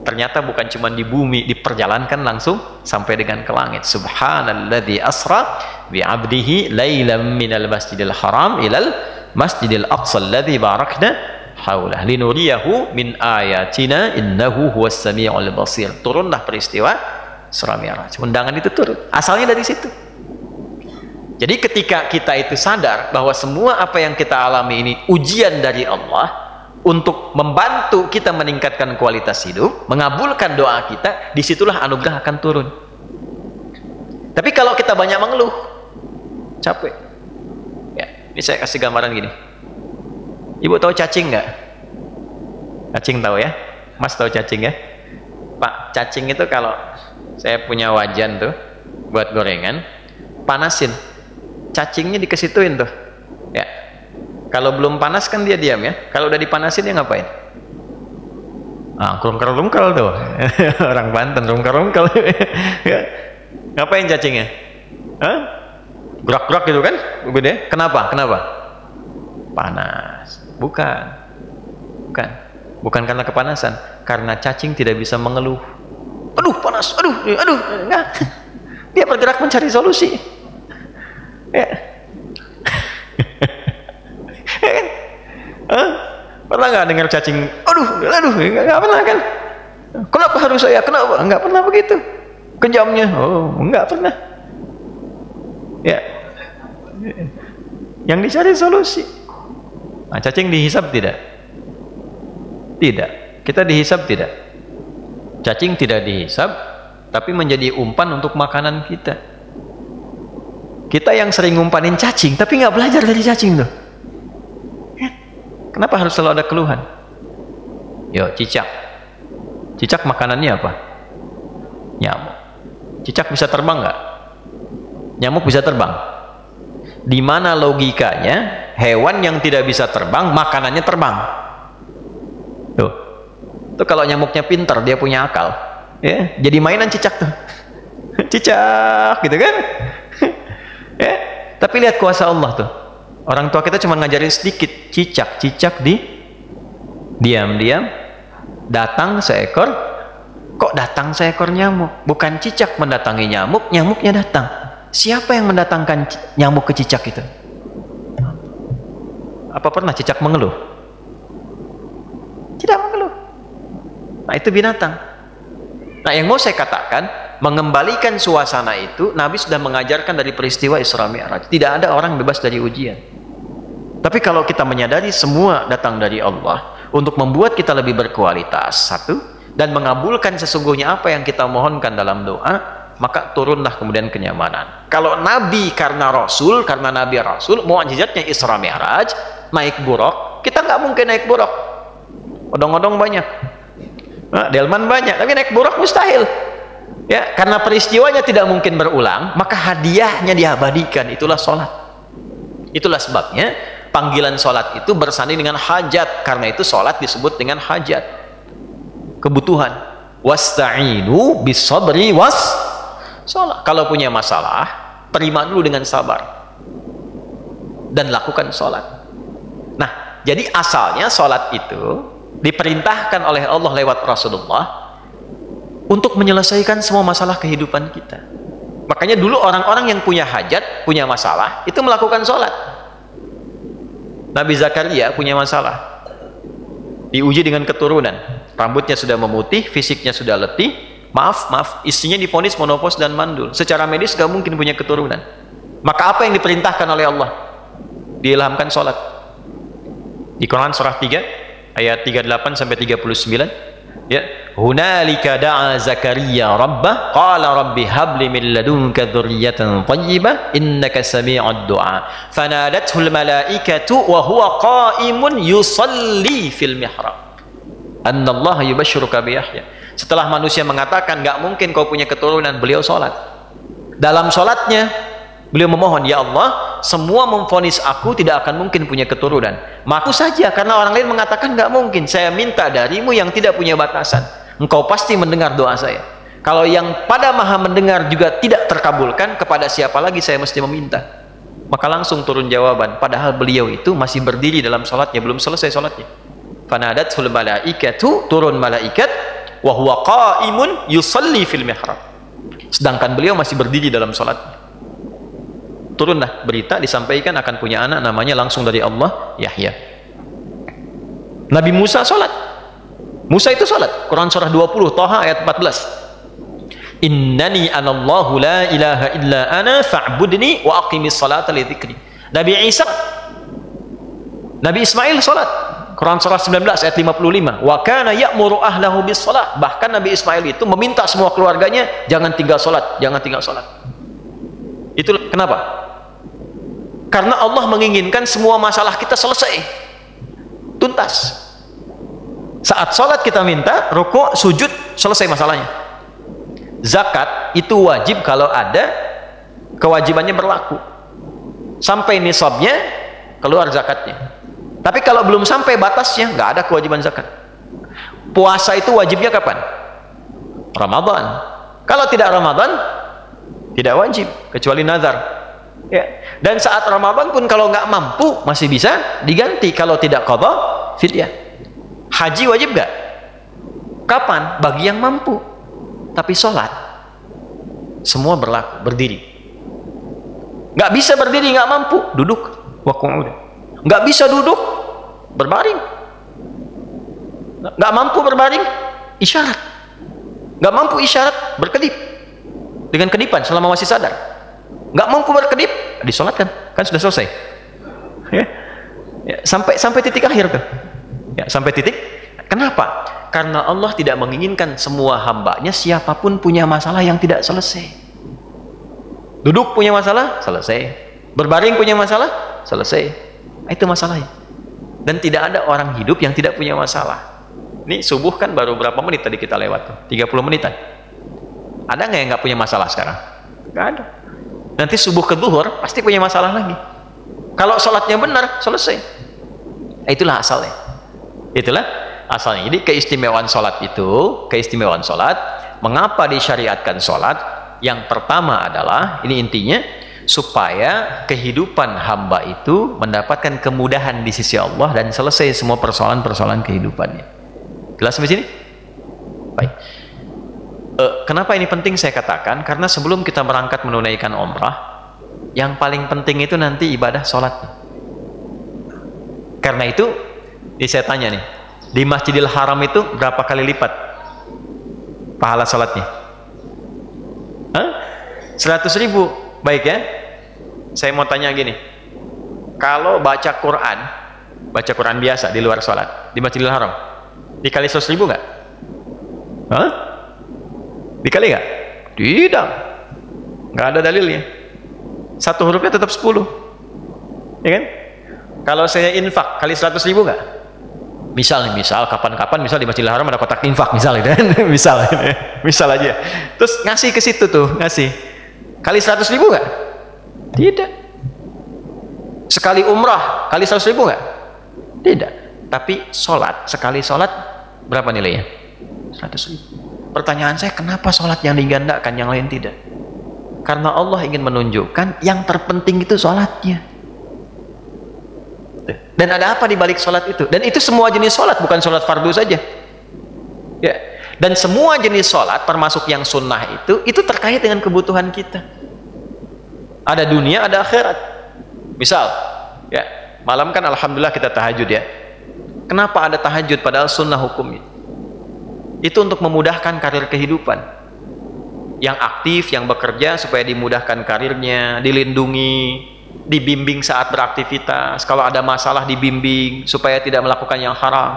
Ternyata bukan cuma di bumi, diperjalankan langsung sampai dengan ke langit. Subhanalladzi asra bi'abdihi lailan minal masjidil haram ilal masjidil aqsa alladzi barakna haulah linuriyahu min ayatina innahu huwas sami'ul basir. Turunlah peristiwa Isra Mi'raj. Undangan itu turun. Asalnya dari situ. Jadi ketika kita itu sadar bahwa semua apa yang kita alami ini ujian dari Allah untuk membantu kita meningkatkan kualitas hidup, mengabulkan doa kita, disitulah anugerah akan turun. Tapi kalau kita banyak mengeluh, capek. Ya, ini saya kasih gambaran gini. Ibu tahu cacing nggak? Cacing tahu ya? Mas tahu cacing ya? Pak, cacing itu kalau saya punya wajan tuh buat gorengan, panasin, cacingnya dikesituin tuh ya. Kalau belum panas kan dia diam ya, kalau udah dipanasin dia ngapain? Rungkel tuh orang Banten, rungkel ya. Ngapain cacingnya? Gerak-gerak gitu kan gede. Kenapa? Panas. Bukan karena kepanasan, karena cacing tidak bisa mengeluh. Aduh panas, aduh, enggak. Dia bergerak mencari solusi. Ya. Pernah nggak dengar cacing? Aduh, nggak pernah kan? Kenapa harus saya? Kenapa? Nggak pernah begitu. Kejamnya, nggak pernah. Ya. Yang dicari solusi. Nah, cacing dihisab tidak? Tidak. Kita dihisab tidak? Cacing tidak dihisab, tapi menjadi umpan untuk makanan kita. Kita yang sering ngumpanin cacing, tapi nggak belajar dari cacing tuh. Kenapa harus selalu ada keluhan? Yo, cicak. Cicak makanannya apa? Nyamuk. Cicak bisa terbang nggak? Nyamuk bisa terbang. Di mana logikanya hewan yang tidak bisa terbang makanannya terbang? Tuh. Tuh kalau nyamuknya pintar, dia punya akal, ya, jadi mainan cicak tuh. Cicak gitu kan? Ya, tapi lihat kuasa Allah tuh. Orang tua kita cuma ngajarin sedikit, cicak diam-diam datang seekor, kok datang seekor nyamuk? Bukan cicak mendatangi nyamuk, nyamuknya datang. Siapa yang mendatangkan nyamuk ke cicak itu? Apa pernah cicak mengeluh? Tidak mengeluh. Nah, itu binatang. Nah, yang mau saya katakan, mengembalikan suasana itu, Nabi sudah mengajarkan dari peristiwa Isra Mi'raj. Tidak ada orang bebas dari ujian. Tapi kalau kita menyadari semua datang dari Allah untuk membuat kita lebih berkualitas, satu, dan mengabulkan sesungguhnya apa yang kita mohonkan dalam doa, maka turunlah kemudian kenyamanan. Kalau Nabi karena Rasul, karena Nabi Rasul, mukjizatnya Isra Mi'raj, naik buruk, kita nggak mungkin naik buruk. Odong-odong banyak, delman banyak, tapi naik buruk mustahil. Ya, karena peristiwanya tidak mungkin berulang, maka hadiahnya diabadikan. Itulah sholat. Itulah sebabnya panggilan sholat itu bersanding dengan hajat. Karena itu sholat disebut dengan hajat, kebutuhan. Wasta'inu bis-sabri sholat. Kalau punya masalah, terima dulu dengan sabar dan lakukan sholat. Nah, jadi asalnya sholat itu diperintahkan oleh Allah lewat Rasulullah untuk menyelesaikan semua masalah kehidupan kita. Makanya dulu orang-orang yang punya hajat, punya masalah, itu melakukan sholat. Nabi Zakaria punya masalah, diuji dengan keturunan, rambutnya sudah memutih, fisiknya sudah letih, maaf, istrinya divonis menopause dan mandul. Secara medis gak mungkin punya keturunan. Maka apa yang diperintahkan oleh Allah? Diilhamkan sholat. Di Quran surah 3 ayat 38 sampai 39, ya, hunalika da'a Zakaria rabbah qala rabbi habli min ladunka dzurriyyatan thayyibah innaka sami'ud du'a fanadathul malaikatu wa huwa qa'imun yusalli fil mihrab annallaha yubashshiruka bi Yahya. Setelah manusia mengatakan enggak mungkin kau punya keturunan, beliau salat. Dalam salatnya beliau memohon, ya Allah, semua memvonis aku tidak akan mungkin punya keturunan. Maku saja, karena orang lain mengatakan nggak mungkin. Saya minta darimu yang tidak punya batasan. Engkau pasti mendengar doa saya. Kalau yang pada maha mendengar juga tidak terkabulkan, kepada siapa lagi saya mesti meminta? Maka langsung turun jawaban. Padahal beliau itu masih berdiri dalam sholatnya, belum selesai sholatnya. Fanadathul malaikatu, turun malaikat, wa huwa qa'imun yusalli fil mihrab. Sedangkan beliau masih berdiri dalam sholatnya. Turunlah berita, disampaikan akan punya anak, namanya langsung dari Allah, Yahya. Nabi Musa sholat. Musa itu sholat. Quran surah 20, Thaha ayat 14. Innani anallahu la ilaha illa ana fa'budni wa aqimis salata li dzikri. Nabi Isa, Nabi Ismail salat. Quran surah 19 ayat 55. Wa kana ya'muru ahlahu bis salat. Bahkan Nabi Ismail itu meminta semua keluarganya jangan tinggal salat, jangan tinggal salat. Itu kenapa? Karena Allah menginginkan semua masalah kita selesai, tuntas. Saat salat kita minta rukuk, sujud, selesai masalahnya. Zakat itu wajib kalau ada kewajibannya berlaku. Sampai nisabnya keluar zakatnya. Tapi kalau belum sampai batasnya, nggak ada kewajiban zakat. Puasa itu wajibnya kapan? Ramadan. Kalau tidak Ramadan, tidak wajib, kecuali nazar. Ya. Dan saat Ramadan pun kalau nggak mampu, masih bisa diganti. Kalau tidak qadha, fidyah. Haji wajib nggak? Kapan? Bagi yang mampu. Tapi sholat, semua berlaku, berdiri. Nggak bisa berdiri, nggak mampu, duduk. Nggak bisa duduk, berbaring. Nggak mampu berbaring, isyarat. Nggak mampu isyarat, berkedip dengan kedipan selama masih sadar. Nggak mampu berkedip, disolatkan, kan sudah selesai. Ya. Ya, sampai titik akhir tuh. Ya, sampai titik. Kenapa? Karena Allah tidak menginginkan semua hambanya siapapun punya masalah yang tidak selesai. Duduk punya masalah, selesai. Berbaring punya masalah, selesai. Itu masalahnya. Dan tidak ada orang hidup yang tidak punya masalah. Ini subuh kan baru berapa menit tadi kita lewat tuh? 30 menitan. Ada nggak yang nggak punya masalah sekarang? Nggak ada. Nanti subuh ke zuhur pasti punya masalah lagi. Kalau sholatnya benar, selesai. Itulah asalnya. Itulah asalnya. Jadi keistimewaan sholat itu, keistimewaan sholat, mengapa disyariatkan sholat? Yang pertama adalah, ini intinya, supaya kehidupan hamba itu mendapatkan kemudahan di sisi Allah dan selesai semua persoalan-persoalan kehidupannya. Jelas sampai sini? Baik. Kenapa ini penting saya katakan? Karena sebelum kita berangkat menunaikan umrah, yang paling penting itu nanti ibadah sholat. Karena itu, saya tanya nih, di Masjidil Haram itu berapa kali lipat pahala sholatnya? 100.000. Baik ya, saya mau tanya gini, kalau baca Quran biasa di luar sholat di Masjidil Haram dikali 100.000 nggak? Dikali nggak? Tidak, nggak ada dalilnya. Satu hurufnya tetap 10, ya kan? Kalau saya infak kali 100.000 nggak? Misal kapan-kapan misal di Masjidil Haram ada kotak infak misal gitu kan? misal aja, terus ngasih ke situ tuh, ngasih kali 100.000 nggak? Tidak. Sekali umrah kali 100.000 nggak? Tidak. Tapi sholat, sekali sholat berapa nilainya? 100.000. Pertanyaan saya, kenapa sholat yang digandakan, yang lain tidak? Karena Allah ingin menunjukkan yang terpenting itu sholatnya. Dan ada apa di balik sholat itu? Dan itu semua jenis sholat, bukan sholat fardu saja. Ya. Dan semua jenis sholat, termasuk yang sunnah itu terkait dengan kebutuhan kita. Ada dunia, ada akhirat. Misal, ya, malam kan alhamdulillah kita tahajud ya. Kenapa ada tahajud padahal sunnah hukumnya? Itu untuk memudahkan karir kehidupan. Yang aktif, yang bekerja supaya dimudahkan karirnya, dilindungi, dibimbing saat beraktivitas. Kalau ada masalah dibimbing supaya tidak melakukan yang haram,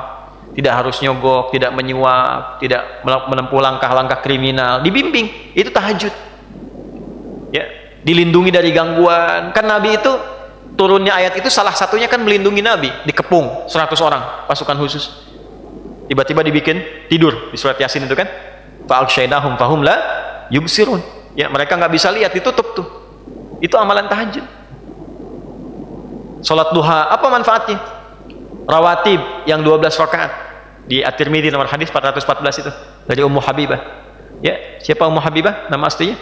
tidak harus nyogok, tidak menyuap, tidak menempuh langkah-langkah kriminal, dibimbing. Itu tahajud. Ya, dilindungi dari gangguan. Kan Nabi itu turunnya ayat itu salah satunya kan melindungi Nabi, dikepung 100 orang pasukan khusus. Tiba-tiba dibikin tidur di surat Yasin itu kan. Fa'alsyainahum fahum la yubsirun. Ya, mereka nggak bisa lihat, ditutup tuh. Itu amalan tahajud. Salat duha, apa manfaatnya? Rawatib yang 12 rakaat di At-Tirmidzi nomor hadis 414 itu dari Ummu Habibah. Ya, siapa Ummu Habibah? Nama aslinya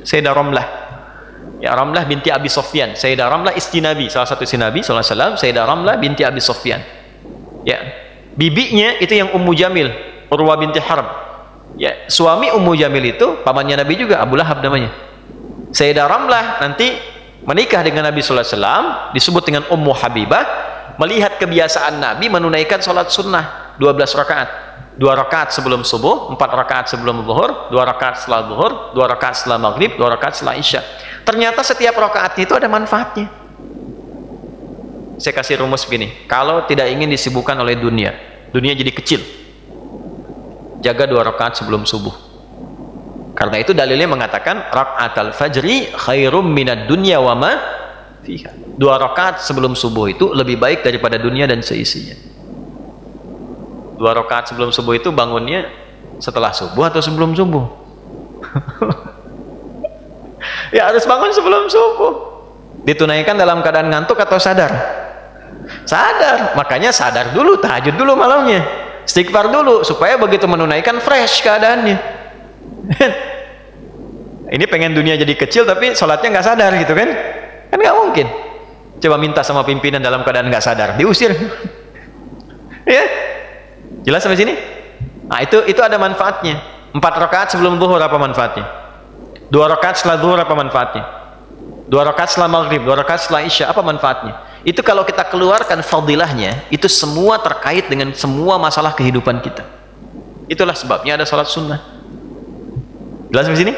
Sayyidah Ramlah. Ya, Ramlah binti Abi Sufyan. Sayyidah Ramlah istri Nabi, salah satu istri Nabi sallallahu alaihi wasallam, Sayyidah Ramlah binti Abi Sufyan. Ya, bibinya itu yang Ummu Jamil, Urwah binti Harb. Ya, suami Ummu Jamil itu pamannya Nabi juga, Abu Lahab namanya. Sayyidah Ramlah nanti menikah dengan Nabi sallallahu alaihi wasallam, disebut dengan Ummu Habibah, melihat kebiasaan Nabi menunaikan sholat sunnah 12 rakaat. 2 rakaat sebelum subuh, 4 rakaat sebelum zuhur, 2 rakaat setelah zuhur, 2 rakaat setelah maghrib, 2 rakaat setelah isya. Ternyata setiap rakaatnya itu ada manfaatnya. Saya kasih rumus begini, kalau tidak ingin disibukkan oleh dunia jadi kecil, jaga 2 rakaat sebelum subuh. Karena itu dalilnya mengatakan rakaatul fajri khairum minad dunya wa ma fiha. 2 rakaat sebelum subuh itu lebih baik daripada dunia dan seisinya. 2 rakaat sebelum subuh itu bangunnya setelah subuh atau sebelum subuh? Ya harus bangun sebelum subuh. Ditunaikan dalam keadaan ngantuk atau sadar? Sadar. Makanya sadar dulu, tahajud dulu malamnya, istighfar dulu, supaya begitu menunaikan fresh keadaannya. Ini pengen dunia jadi kecil tapi sholatnya nggak sadar gitu kan? Kan nggak mungkin. Coba minta sama pimpinan dalam keadaan nggak sadar, diusir. Ya. Jelas sampai sini? Nah, itu ada manfaatnya. 4 rakaat sebelum zuhur apa manfaatnya? 2 rakaat setelah zuhur apa manfaatnya? 2 rakaat setelah maghrib, 2 rakaat setelah isya apa manfaatnya? Itu kalau kita keluarkan fadilahnya, itu semua terkait dengan semua masalah kehidupan kita. Itulah sebabnya ada salat sunnah. Jelas sampai sini?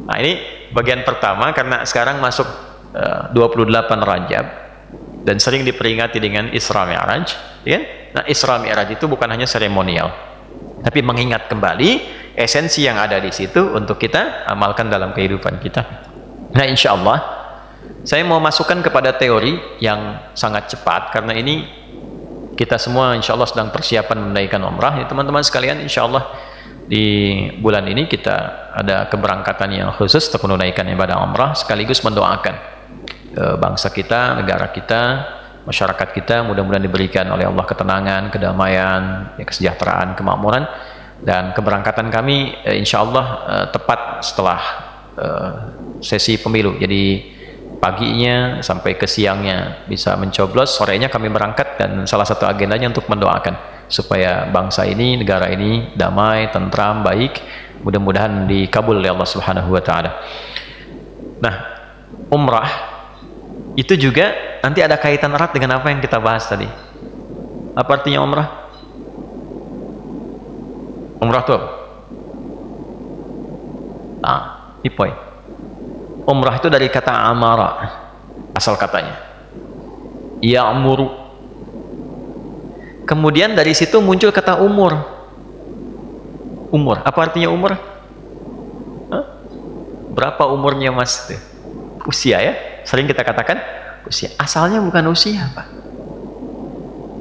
Nah, ini bagian pertama, karena sekarang masuk 28 Rajab dan sering diperingati dengan Isra Mi'raj, ya. Nah, Isra Mi'raj itu bukan hanya seremonial, tapi mengingat kembali esensi yang ada di situ untuk kita amalkan dalam kehidupan kita. Nah, insya Allah saya mau masukkan kepada teori yang sangat cepat, karena ini kita semua insya Allah sedang persiapan menunaikan umrah. Ya, teman-teman sekalian, insya Allah di bulan ini kita ada keberangkatan yang khusus untuk menunaikan ibadah umrah, sekaligus mendoakan bangsa kita, negara kita, masyarakat kita, mudah-mudahan diberikan oleh Allah ketenangan, kedamaian, kesejahteraan, kemakmuran. Dan keberangkatan kami insya Allah tepat setelah sesi pemilu, jadi paginya sampai ke siangnya bisa mencoblos, sorenya kami berangkat, dan salah satu agendanya untuk mendoakan supaya bangsa ini, negara ini damai, tentram, baik, mudah-mudahan dikabul oleh Allah Subhanahu wa taala. Nah, umrah itu juga nanti ada kaitan erat dengan apa yang kita bahas tadi. Apa artinya umrah? Umrah itu apa? Nah, ini poin. Umrah itu dari kata amara, asal katanya ya'muru. Kemudian dari situ muncul kata umur. Umur, apa artinya umur? Hah? Berapa umurnya mas? Usia ya, sering kita katakan usia. Asalnya bukan usia, Pak.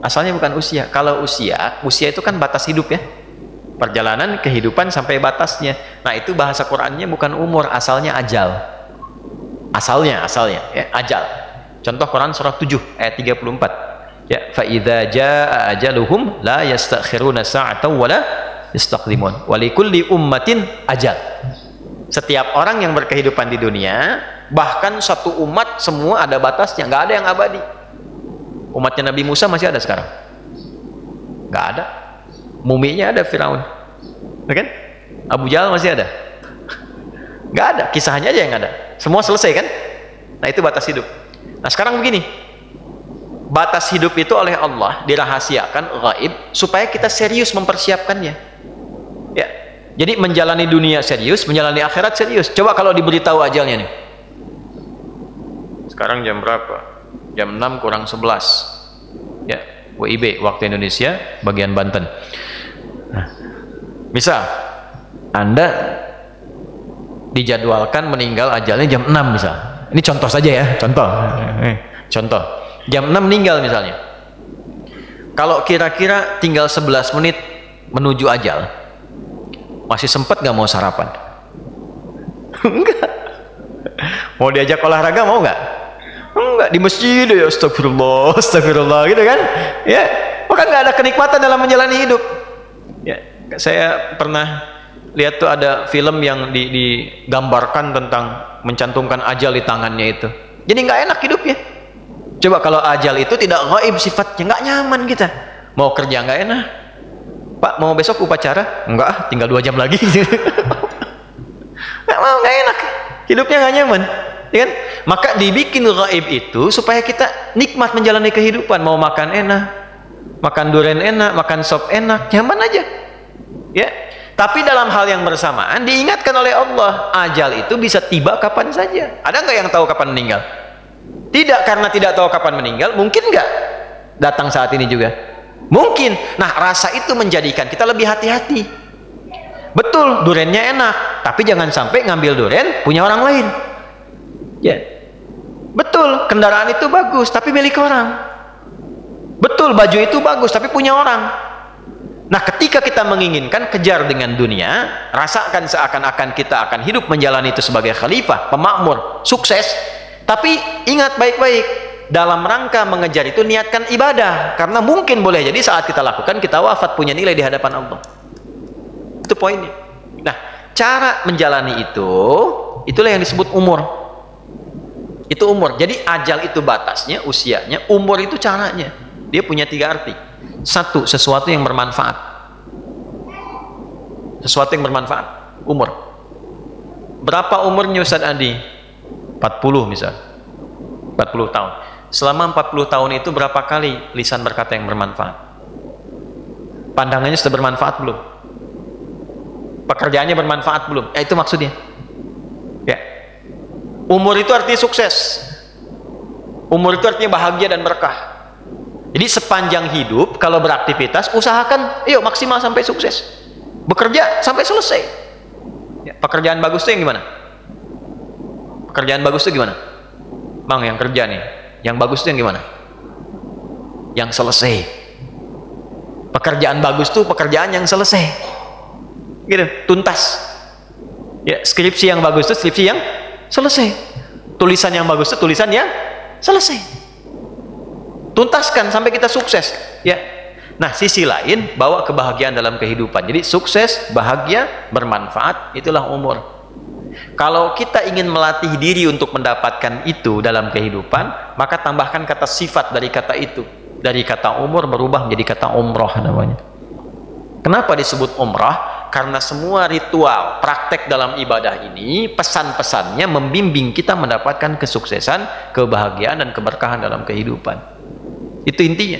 Asalnya bukan usia. Kalau usia itu kan batas hidup ya, perjalanan kehidupan sampai batasnya. Nah, itu bahasa Qur'annya bukan umur, asalnya ajal. Asalnya ya, ajal. Contoh Quran surah 7 ayat 34. Ya, fa idza jaa ajaluhum la yastakhiruna sa'atan wa la yastaqdimun. Wa likulli ummatin ajal. Setiap orang yang berkehidupan di dunia, bahkan satu umat semua ada batasnya, nggak ada yang abadi. Umatnya Nabi Musa masih ada sekarang? Nggak ada. Muminya ada Firaun. Kan? Abu Jahal masih ada? Nggak ada, kisahnya aja yang ada. Semua selesai kan? Nah, itu batas hidup. Nah, sekarang begini, batas hidup itu oleh Allah dirahasiakan, gaib, supaya kita serius mempersiapkannya. Ya, jadi menjalani dunia serius, menjalani akhirat serius. Coba kalau diberitahu ajalnya nih. Sekarang jam berapa? Jam 6 kurang 11. Ya, WIB, waktu Indonesia, bagian Banten. Nah, misal Anda dijadwalkan meninggal ajalnya jam 6 misal. Ini contoh saja ya, contoh. Contoh. Jam 6 meninggal misalnya. Kalau kira-kira tinggal 11 menit menuju ajal, masih sempat nggak mau sarapan? Enggak. Mau diajak olahraga mau nggak? Enggak, di masjid ya, astagfirullah, astagfirullah gitu kan? Ya, maka nggak ada kenikmatan dalam menjalani hidup. Ya, saya pernah lihat tuh ada film yang digambarkan tentang mencantumkan ajal di tangannya itu. Jadi nggak enak hidupnya. Coba kalau ajal itu tidak gaib sifatnya, nggak nyaman kita. Mau kerja nggak enak. Pak, mau besok upacara? Enggak, tinggal 2 jam lagi. Nggak mau, nggak enak. Hidupnya nggak nyaman. Ya kan? Maka dibikin gaib itu supaya kita nikmat menjalani kehidupan. Mau makan enak, makan durian enak, makan sop enak, nyaman aja. Ya, tapi dalam hal yang bersamaan diingatkan oleh Allah, ajal itu bisa tiba kapan saja. Ada nggak yang tahu kapan meninggal? Tidak, karena tidak tahu kapan meninggal, mungkin nggak datang saat ini juga? Mungkin. Nah, rasa itu menjadikan kita lebih hati-hati. Betul, durennya enak, tapi jangan sampai ngambil duren punya orang lain. Ya, betul, kendaraan itu bagus, tapi milik orang. Betul, baju itu bagus, tapi punya orang. Nah, ketika kita menginginkan, kejar dengan dunia, rasakan seakan-akan kita akan hidup menjalani itu sebagai khalifah, pemakmur, sukses. Tapi ingat baik-baik, dalam rangka mengejar itu niatkan ibadah, karena mungkin boleh jadi saat kita lakukan kita wafat, punya nilai di hadapan Allah. Itu poinnya. Nah, cara menjalani itu, itulah yang disebut umur. Itu umur. Jadi ajal itu batasnya, usianya, umur itu caranya. Dia punya 3 arti. 1, sesuatu yang bermanfaat. Sesuatu yang bermanfaat. Umur. Berapa umurnya Ustaz Adi? 40 misal. 40 tahun. Selama 40 tahun itu berapa kali lisan berkata yang bermanfaat? Pandangannya sudah bermanfaat belum? Pekerjaannya bermanfaat belum? Itu maksudnya. Ya. Umur itu artinya sukses. Umur itu artinya bahagia dan berkah. Jadi sepanjang hidup kalau beraktivitas usahakan, yuk maksimal sampai sukses. Bekerja sampai selesai. Ya, pekerjaan bagus itu yang gimana? Pekerjaan bagus itu gimana? Bang, yang kerja nih, yang bagus itu yang gimana? Yang selesai. Pekerjaan bagus itu pekerjaan yang selesai. Gitu, tuntas. Ya, skripsi yang bagus itu skripsi yang selesai. Tulisan yang bagus itu tulisan yang selesai. Tuntaskan sampai kita sukses. Ya. Nah, sisi lain bawa kebahagiaan dalam kehidupan. Jadi sukses, bahagia, bermanfaat, itulah umur. Kalau kita ingin melatih diri untuk mendapatkan itu dalam kehidupan, maka tambahkan kata sifat dari kata itu. Dari kata umur berubah menjadi kata umroh namanya. Kenapa disebut umrah? Karena semua ritual, praktek dalam ibadah ini, pesan-pesannya membimbing kita mendapatkan kesuksesan, kebahagiaan, dan keberkahan dalam kehidupan. Itu intinya.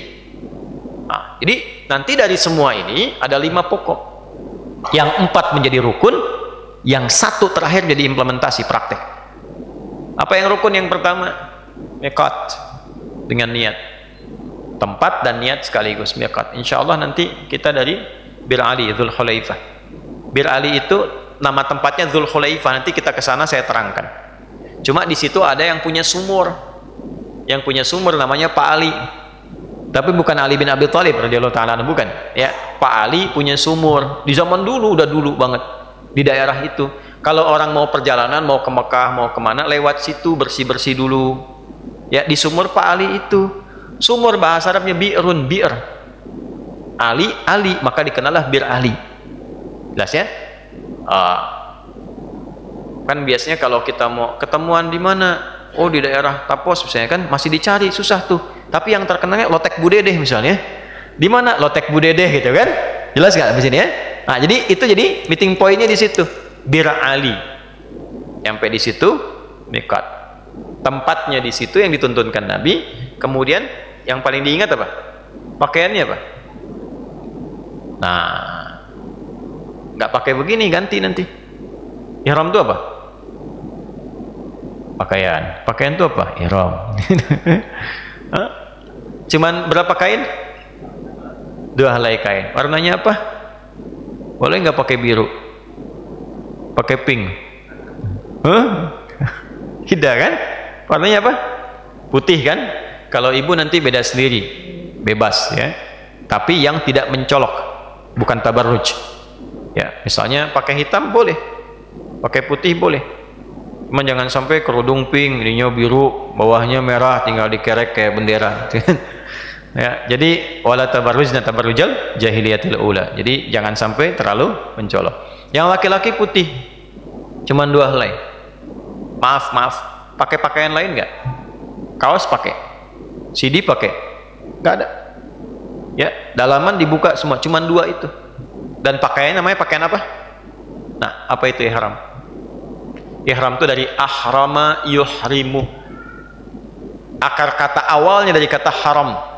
Nah, jadi nanti dari semua ini ada 5 pokok. Yang 4 menjadi rukun, yang 1 terakhir jadi implementasi praktek. Apa yang rukun yang pertama? Miqat, dengan niat. Tempat dan niat sekaligus, miqat. Insya Allah nanti kita dari Bir Ali, Dzul Khulaifah. Bir Ali itu nama tempatnya Dzul Khulaifah. Nanti kita ke sana saya terangkan. Cuma di situ ada yang punya sumur. Yang punya sumur namanya Pak Ali. Tapi bukan Ali bin Abi Thalib radhiyallahu ta'ala, bukan. Ya, Pak Ali punya sumur. Di zaman dulu, udah dulu banget. Di daerah itu. Kalau orang mau perjalanan, mau ke Mekah, mau kemana, lewat situ bersih-bersih dulu. Ya, di sumur Pak Ali itu. Sumur bahasa Arabnya bi'run, bir. Ali, Ali, maka dikenallah Bir Ali. Jelas ya? Kan biasanya kalau kita mau ketemuan di mana, oh di daerah Tapos misalnya, kan masih dicari, susah tuh. Tapi yang terkenalnya Lotek Budedeh misalnya. Di mana Lotek Budedeh gitu kan? Jelas nggak di sini ya? Nah, jadi itu jadi meeting pointnya di situ. Bir Ali. Sampai di situ miqat. Tempatnya di situ yang dituntunkan Nabi. Kemudian yang paling diingat apa? Pakaiannya apa? Nah, nggak pakai begini, ganti nanti. Ihram itu apa? Pakaian. Pakaian itu apa? Ihram. Cuman berapa kain? 2 helai kain. Warnanya apa? Boleh nggak pakai biru? Pakai pink? Tidak kan? Warnanya apa? Putih kan? Kalau ibu nanti beda sendiri, bebas ya. Tapi yang tidak mencolok, bukan tabarruj. Ya, misalnya pakai hitam boleh, pakai putih boleh. Cuman jangan sampai kerudung pink, ininya biru, bawahnya merah, tinggal dikerek kayak bendera. Ya, jadi wala tabarrujna tabarrujal jahiliyatil ula. Jadi jangan sampai terlalu mencolok. Yang laki-laki putih, cuman 2 helai. Maaf, pakai pakaian lain nggak? Kaos pakai, CD pakai, nggak ada. Ya, dalaman dibuka semua, cuman 2 itu. Dan pakaian namanya pakaian apa? Nah, apa itu ihram? Ihram itu dari ahrama yuhrimu. Akar kata awalnya dari kata haram.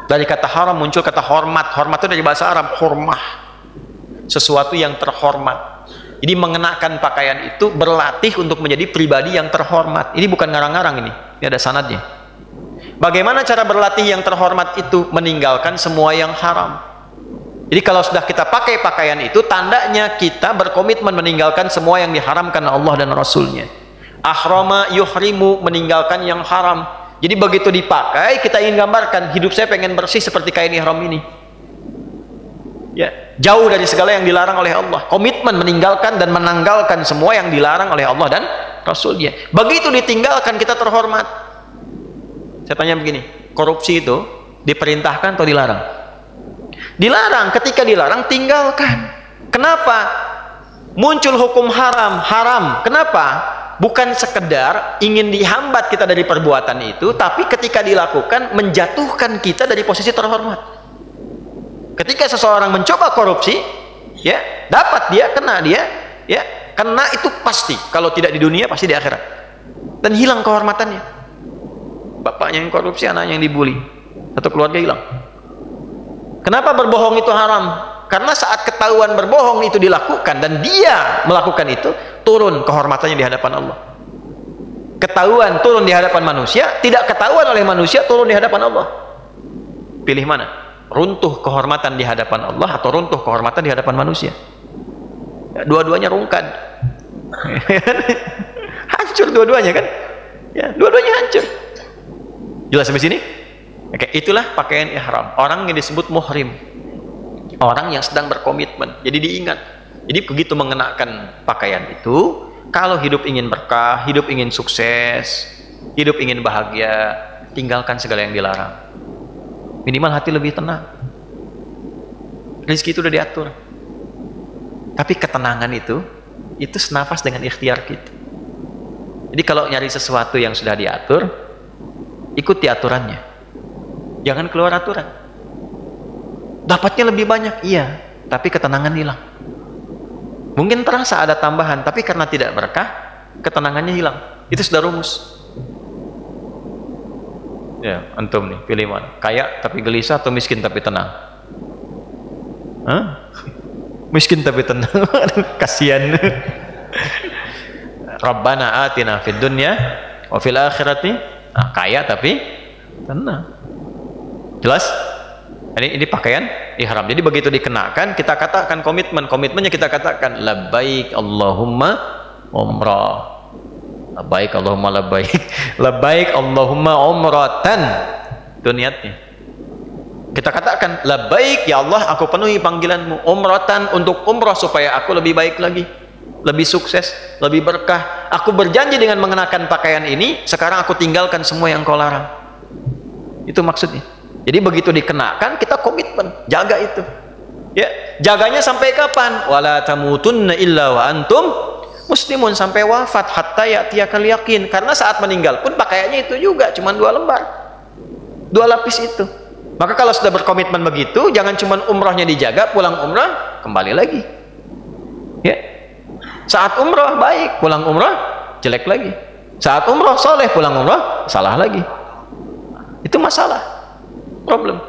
Dari kata haram muncul kata hormat. Hormat itu dari bahasa Arab, hormah. sesuatu yang terhormat. Jadi mengenakan pakaian itu berlatih untuk menjadi pribadi yang terhormat. Ini bukan ngarang-ngarang ini ada sanadnya. Bagaimana cara berlatih yang terhormat itu? Meninggalkan semua yang haram. Jadi kalau sudah kita pakai pakaian itu, tandanya kita berkomitmen meninggalkan semua yang diharamkan Allah dan Rasulnya. Ahrama yuhrimu, meninggalkan yang haram. Jadi begitu dipakai, kita ingin gambarkan hidup saya pengen bersih seperti kain ihram ini. Ya, jauh dari segala yang dilarang oleh Allah. Komitmen meninggalkan dan menanggalkan semua yang dilarang oleh Allah dan Rasulnya. Begitu ditinggalkan, kita terhormat. Saya tanya begini, korupsi itu diperintahkan atau dilarang? Dilarang. Ketika dilarang, tinggalkan. Kenapa? Muncul hukum haram. Kenapa? Bukan sekedar ingin dihambat kita dari perbuatan itu, tapi ketika dilakukan menjatuhkan kita dari posisi terhormat. Ketika seseorang mencoba korupsi, ya, dapat dia, ya, kena itu pasti. Kalau tidak di dunia, pasti di akhirat. Dan hilang kehormatannya. Bapaknya yang korupsi, anaknya yang dibully, satu keluarga hilang. Kenapa berbohong itu haram? Karena saat ketahuan berbohong itu dilakukan dan dia melakukan itu, turun kehormatannya di hadapan Allah. Ketahuan turun di hadapan manusia, tidak ketahuan oleh manusia, turun di hadapan Allah. Pilih mana? Runtuh kehormatan di hadapan Allah atau runtuh kehormatan di hadapan manusia? Dua-duanya rungkan. Hancur dua-duanya kan? Ya, dua-duanya hancur. Jelas sampai sini? Oke, itulah pakaian ihram. Orang yang disebut muhrim, orang yang sedang berkomitmen. Jadi diingat. Jadi begitu mengenakan pakaian itu, kalau hidup ingin berkah, hidup ingin sukses, hidup ingin bahagia, tinggalkan segala yang dilarang. Minimal hati lebih tenang. Rezeki itu udah diatur. Tapi ketenangan itu senafas dengan ikhtiar kita. Jadi kalau nyari sesuatu yang sudah diatur, ikuti aturannya. Jangan keluar aturan. Dapatnya lebih banyak, iya, tapi ketenangan hilang. Mungkin terasa ada tambahan, tapi karena tidak berkah, ketenangannya hilang. Itu sudah rumus. Ya, antum nih, pilih mana? Kaya tapi gelisah atau miskin tapi tenang? Hah? Miskin tapi tenang. Kasihan. Rabbana atina fid dunya wa fil akhirati. Nah, kaya tapi tenang. Jelas? Ini pakaian ihram. Jadi begitu dikenakan, kita katakan komitmennya kita katakan labbaik Allahumma umrah. Labbaik Allahumma labbaik. Labbaik Allahumma umratan. Itu niatnya. Kita katakan labbaik ya Allah, aku penuhi panggilanmu. Umratan, untuk umrah supaya aku lebih baik lagi, lebih sukses, lebih berkah. Aku berjanji dengan mengenakan pakaian ini, sekarang aku tinggalkan semua yang kau larang. Itu maksudnya. Jadi begitu dikenakan, kita komitmen, jaga itu. Ya, jaganya sampai kapan? Wala tamutunna illa wa antum muslimun, sampai wafat, hatta ya'tiyakal yaqin. Karena saat meninggal pun pakaiannya itu juga cuma 2 lembar, 2 lapis itu. Maka kalau sudah berkomitmen begitu, jangan cuma umrahnya dijaga, pulang umrah kembali lagi. Ya, saat umrah baik, pulang umrah jelek lagi. Saat umrah soleh, pulang umrah salah lagi. Itu masalah, problem.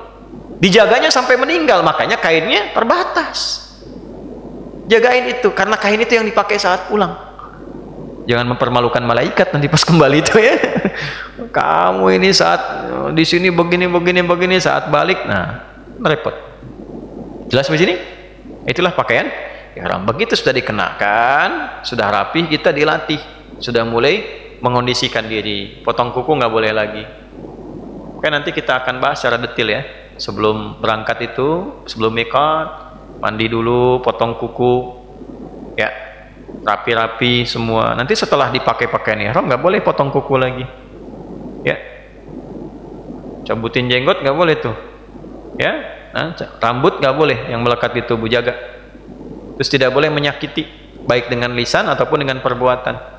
Dijaganya sampai meninggal, makanya kainnya terbatas. Jagain itu, karena kain itu yang dipakai saat pulang. Jangan mempermalukan malaikat nanti pas kembali itu ya. Kamu ini saat di sini begini, saat balik, nah repot. Jelas di sini? Itulah pakaian ihram. Begitu sudah dikenakan, sudah rapi, kita dilatih, sudah mulai mengondisikan diri. Potong kuku nggak boleh lagi. Oke, nanti kita akan bahas secara detail ya. Sebelum berangkat itu, sebelum miqat, mandi dulu, potong kuku, ya, rapi-rapi semua. Nanti setelah dipakai pakaian ihram nggak boleh potong kuku lagi, ya. Cabutin jenggot nggak boleh tuh, ya. Nah, rambut nggak boleh yang melekat di tubuh, jaga. Terus tidak boleh menyakiti, baik dengan lisan ataupun dengan perbuatan.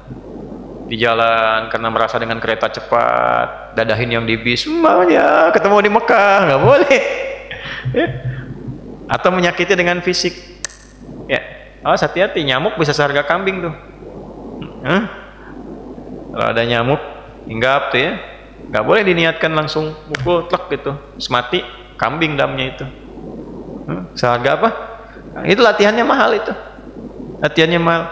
Di jalan karena merasa dengan kereta cepat, dadahin yang di bis, semuanya ketemu di Mekah, nggak boleh. Ya. Atau menyakiti dengan fisik, ya. Awas, hati-hati, nyamuk bisa seharga kambing tuh. Kalau ada nyamuk hinggap tuh ya, nggak boleh diniatkan langsung mukul tlek gitu, semati kambing damnya itu. Seharga apa? Itu latihannya mahal itu. Latihannya mahal.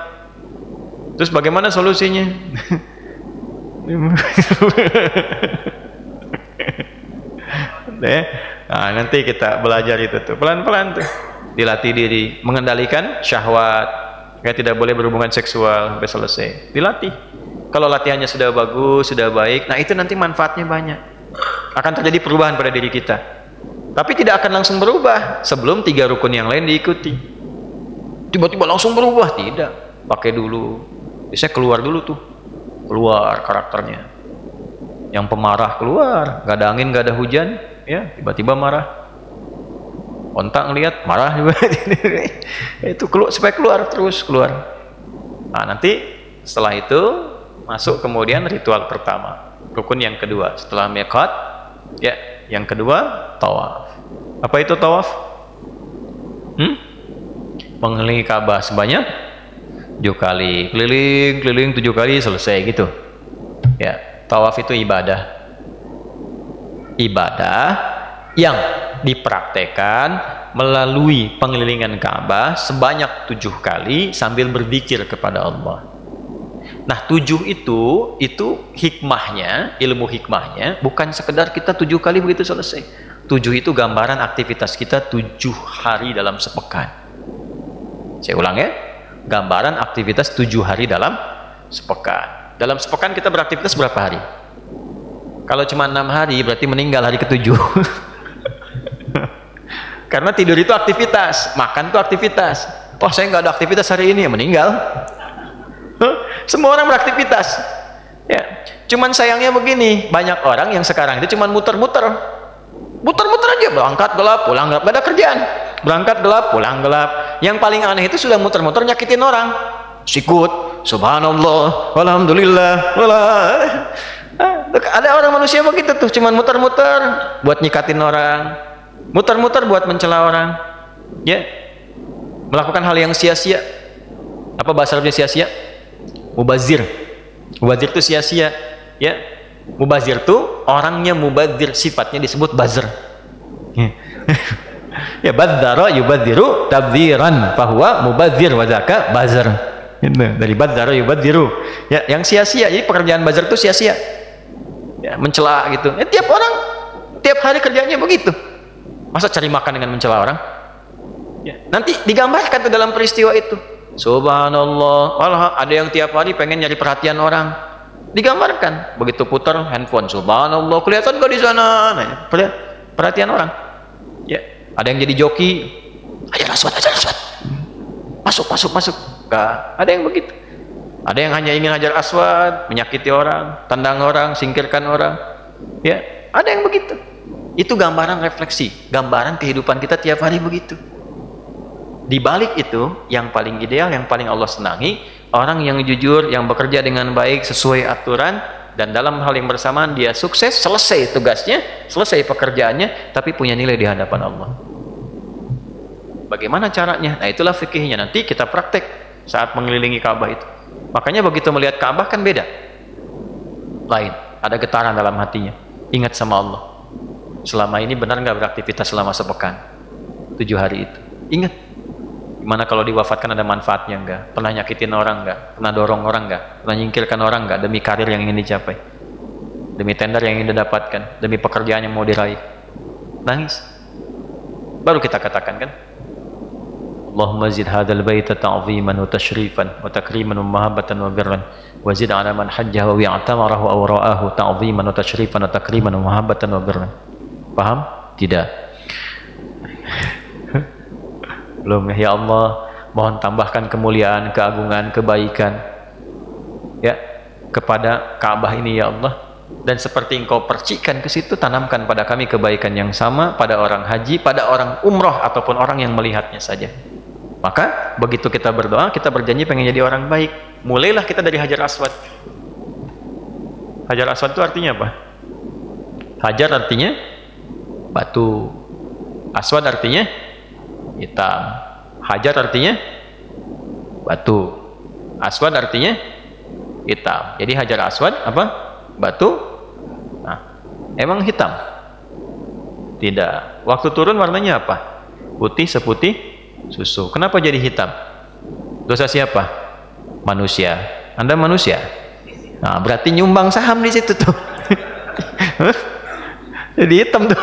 Terus bagaimana solusinya? Nah, nanti kita belajar itu tuh pelan-pelan tuh, dilatih diri mengendalikan syahwat, kayak tidak boleh berhubungan seksual sampai selesai, dilatih. Kalau latihannya sudah bagus, sudah baik, nah itu nanti manfaatnya banyak, akan terjadi perubahan pada diri kita. Tapi tidak akan langsung berubah sebelum 3 rukun yang lain diikuti. Tiba-tiba langsung berubah, tidak, pakai dulu, bisa keluar dulu tuh, keluar karakternya. Yang pemarah keluar, gak ada angin, gak ada hujan, ya tiba-tiba marah. Kontak ngelihat marah juga. Itu keluar, supaya keluar terus keluar. Nah, nanti setelah itu masuk kemudian ritual pertama, rukun yang kedua setelah miqat, ya yang kedua tawaf. Apa itu tawaf? Mengelilingi Ka'bah sebanyak 7 kali, keliling 7 kali selesai gitu. Ya, tawaf itu ibadah yang dipraktekkan melalui pengelilingan Ka'bah sebanyak 7 kali sambil berzikir kepada Allah. Nah, 7 itu hikmahnya, ilmu hikmahnya bukan sekedar kita 7 kali begitu selesai. 7 itu gambaran aktivitas kita 7 hari dalam sepekan. Saya ulang ya, gambaran aktivitas 7 hari dalam sepekan. Dalam sepekan kita beraktivitas berapa hari? Kalau cuma 6 hari berarti meninggal hari ke-7. Karena tidur itu aktivitas, makan itu aktivitas. Oh, saya nggak ada aktivitas hari ini, ya meninggal. Semua orang beraktivitas. Ya, cuman sayangnya begini, banyak orang yang sekarang itu cuman muter-muter aja, berangkat gelap, pulang gelap, gak ada kerjaan. Berangkat gelap, pulang gelap. Yang paling aneh itu sudah muter-muter nyakitin orang. Sikut, subhanallah, walhamdulillah, ada orang manusia begitu tuh, cuman muter-muter buat nyikatin orang, muter-muter buat mencela orang, ya, melakukan hal yang sia-sia. Apa bahasa Arabnya sia-sia? Mubazir. Mubazir itu sia-sia, ya. Mubazir tuh orangnya mubazir, sifatnya disebut bazir. Ya, badzara yubadziru tabdziran fahuwa mubazir wa zaka bazir. Dari badzara yubadziru. Ya, yang sia-sia. Jadi pekerjaan bazir itu sia-sia. Ya, mencela gitu. Ya, tiap orang tiap hari kerjanya begitu. Masa cari makan dengan mencela orang? Ya, nanti digambarkan tuh dalam peristiwa itu. Subhanallah. Walah, ada yang tiap hari pengen nyari perhatian orang. Digambarkan begitu putar handphone, subhanallah, kelihatan gak di sana? Nah, perhatian orang. Ya, ada yang jadi joki, ajar aswad, masuk. Gak ada yang begitu. Ada yang hanya ingin hajar aswad, menyakiti orang, tendang orang, singkirkan orang. Ya, ada yang begitu. Itu gambaran refleksi, gambaran kehidupan kita tiap hari begitu. Di balik itu, yang paling ideal, yang paling Allah senangi, orang yang jujur, yang bekerja dengan baik sesuai aturan, dan dalam hal yang bersamaan dia sukses, selesai tugasnya, selesai pekerjaannya, tapi punya nilai di hadapan Allah. Bagaimana caranya? Nah, itulah fikihnya. Nanti kita praktek saat mengelilingi Ka'bah itu. Makanya begitu melihat Ka'bah kan beda, lain, ada getaran dalam hatinya, ingat sama Allah. Selama ini benar nggak beraktivitas selama sepekan 7 hari itu? Ingat, gimana kalau diwafatkan, ada manfaatnya nggak? Pernah nyakitin orang nggak? Pernah dorong orang nggak? Pernah nyingkirkan orang nggak? Demi karir yang ingin dicapai, demi tender yang ingin didapatkan, demi pekerjaan yang mau diraih. Nangis, baru kita katakan kan, Allahumma zid hadzal baita ta'ziman wa tashrifan wa takriman wa mahabbatan wa birran wa zid ala man hajjahu wa i'tamarahu aw ra'ahu ta'ziman wa tashrifan wa takriman wa mahabbatan wa birran. Paham? Tidak. Belum. Ya Allah, mohon tambahkan kemuliaan, keagungan, kebaikan ya kepada Ka'bah ini ya Allah, dan seperti Engkau percikan ke situ, tanamkan pada kami kebaikan yang sama pada orang haji, pada orang umroh ataupun orang yang melihatnya saja. Maka begitu kita berdoa, kita berjanji pengen jadi orang baik, mulailah kita dari Hajar Aswad. Hajar Aswad itu artinya apa? Hajar artinya batu, Aswad artinya hitam. Hajar artinya batu, Aswad artinya hitam. Jadi Hajar Aswad apa? Batu. Nah, emang hitam? Tidak. Waktu turun warnanya apa? Putih seputih susu. Kenapa jadi hitam? Dosa siapa? Manusia. Anda manusia. Nah, berarti nyumbang saham di situ tuh. Jadi hitam tuh.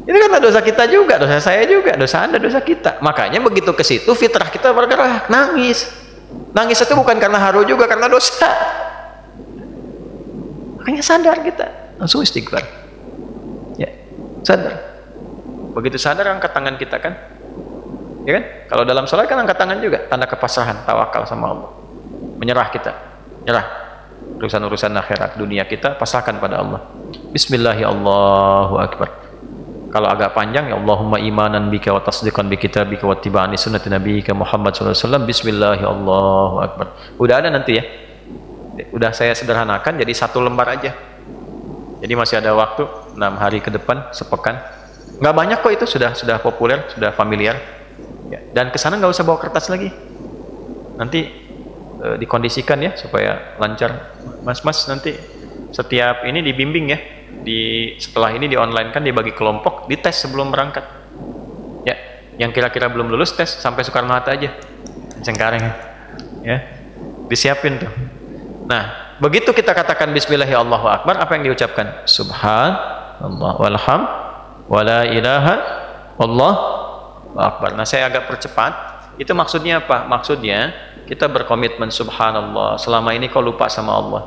Itu kan dosa kita juga, dosa saya juga, dosa Anda, dosa kita. Makanya begitu ke situ fitrah kita bergerak, nangis. Nangis itu bukan karena haru juga, karena dosa. Makanya sadar kita, langsung istighfar. Ya, sadar. Begitu sadar angkat tangan kita kan? Ya kan? Kalau dalam sholat kan angkat tangan juga, tanda kepasrahan, tawakal sama Allah. Menyerah kita, nyerah. Urusan-urusan akhirat dunia kita pasrahkan pada Allah. Bismillahirrahmanirrahim, Allahu Akbar. Kalau agak panjang, ya Allahumma imanan bika wa tasdiqan bi kitabika wa tiba'ani sunnati nabiyyika Muhammad sallallahu alaihi wasallam. Bismillahirrahmanirrahim, Allahu Akbar. Udah ada nanti ya. Udah saya sederhanakan jadi 1 lembar aja. Jadi masih ada waktu 6 hari ke depan, sepekan. Nggak banyak kok itu, sudah populer, sudah familiar. Ya, dan kesana nggak usah bawa kertas lagi. Nanti dikondisikan ya supaya lancar. Mas nanti setiap ini dibimbing ya. Setelah ini di online kan dibagi kelompok, dites sebelum berangkat. Ya, yang kira-kira belum lulus tes sampai Soekarno-Hatta aja. Cengkareng ya. Disiapin tuh. Nah, begitu kita katakan bismillahirrahmanirrahim Allahu Akbar, apa yang diucapkan? Subhanallah walham wala ilaha Allahu Akbar. Nah, saya agak percepat. Itu maksudnya apa? Maksudnya kita berkomitmen subhanallah. Selama ini kau lupa sama Allah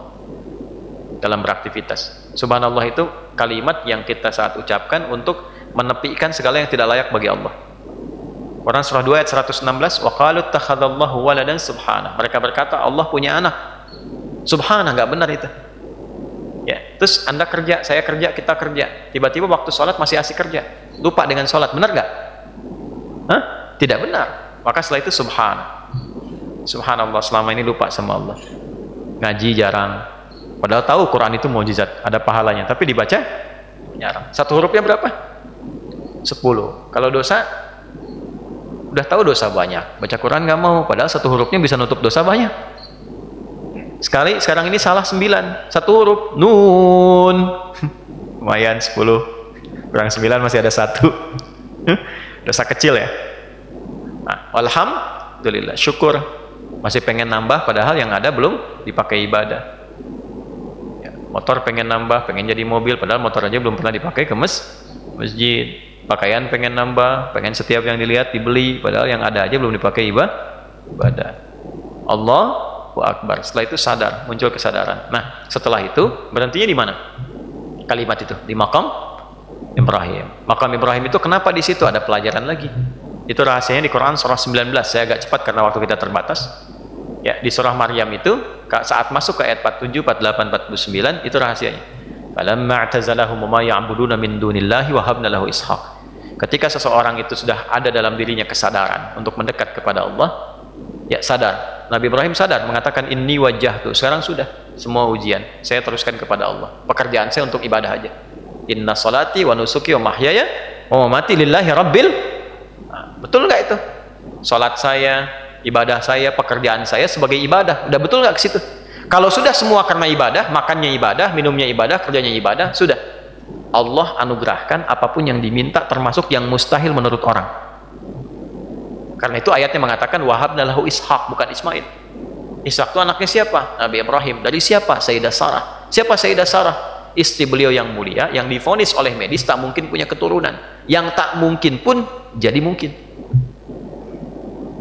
dalam beraktivitas. Subhanallah itu kalimat yang kita saat ucapkan untuk menepikan segala yang tidak layak bagi Allah. Quran surah 2 ayat 116, wa qalu ittakhadallahu waladan subhanah. Mereka berkata Allah punya anak. Subhanah, nggak benar itu. Ya, terus Anda kerja, saya kerja, kita kerja. Tiba-tiba waktu sholat masih asik kerja. Lupa dengan sholat, benar nggak? Hah? Tidak benar. Maka setelah itu subhanah. Subhanallah, selama ini lupa sama Allah. Ngaji jarang. Padahal tahu Quran itu mukjizat, ada pahalanya, tapi dibaca jarang. 1 hurufnya berapa? 10. Kalau dosa, udah tahu dosa banyak, baca Quran nggak mau, padahal 1 hurufnya bisa nutup dosa banyak. Sekarang ini salah 9, 1 huruf, nun. Lumayan 10, kurang 9 masih ada 1. Dosa kecil ya. Nah, alhamdulillah, syukur. Masih pengen nambah, padahal yang ada belum dipakai ibadah. Motor pengen nambah, pengen jadi mobil, padahal motor aja belum pernah dipakai ke masjid. Pakaian pengen nambah, pengen setiap yang dilihat dibeli, padahal yang ada aja belum dipakai ibadah. Allahu Akbar. Setelah itu sadar, muncul kesadaran. Nah, setelah itu berhentinya di mana? Kalimat itu di makam Ibrahim. Makam Ibrahim itu kenapa di situ? Ada pelajaran lagi. Itu rahasianya di Quran surah 19. Saya agak cepat karena waktu kita terbatas. Ya, di surah Maryam itu saat masuk ke ayat 47, 48, 49 itu rahasianya. Falamma i'tazalahum ma ya'buduna min dunillahi wa habna lahu Ishaq. Ketika seseorang itu sudah ada dalam dirinya kesadaran untuk mendekat kepada Allah, ya sadar. Nabi Ibrahim sadar mengatakan inni wajjahtu. Sekarang sudah semua ujian saya teruskan kepada Allah. Pekerjaan saya untuk ibadah aja. Inna salati wa nusuki wa mahyaya wa mamati lillahi rabbil. Nah, betul nggak itu? Salat saya, ibadah saya, pekerjaan saya sebagai ibadah. Udah betul nggak ke situ? Kalau sudah semua karena ibadah, makannya ibadah, minumnya ibadah, kerjanya ibadah, sudah. Allah anugerahkan apapun yang diminta, termasuk yang mustahil menurut orang. Karena itu ayatnya mengatakan wahabna lahu Ishaq, bukan Ismail. Ishaq itu anaknya siapa? Nabi Ibrahim. Dari siapa? Sayyidah Sarah. Siapa Sayyidah Sarah? Istri beliau yang mulia, yang divonis oleh medis tak mungkin punya keturunan. Yang tak mungkin pun jadi mungkin.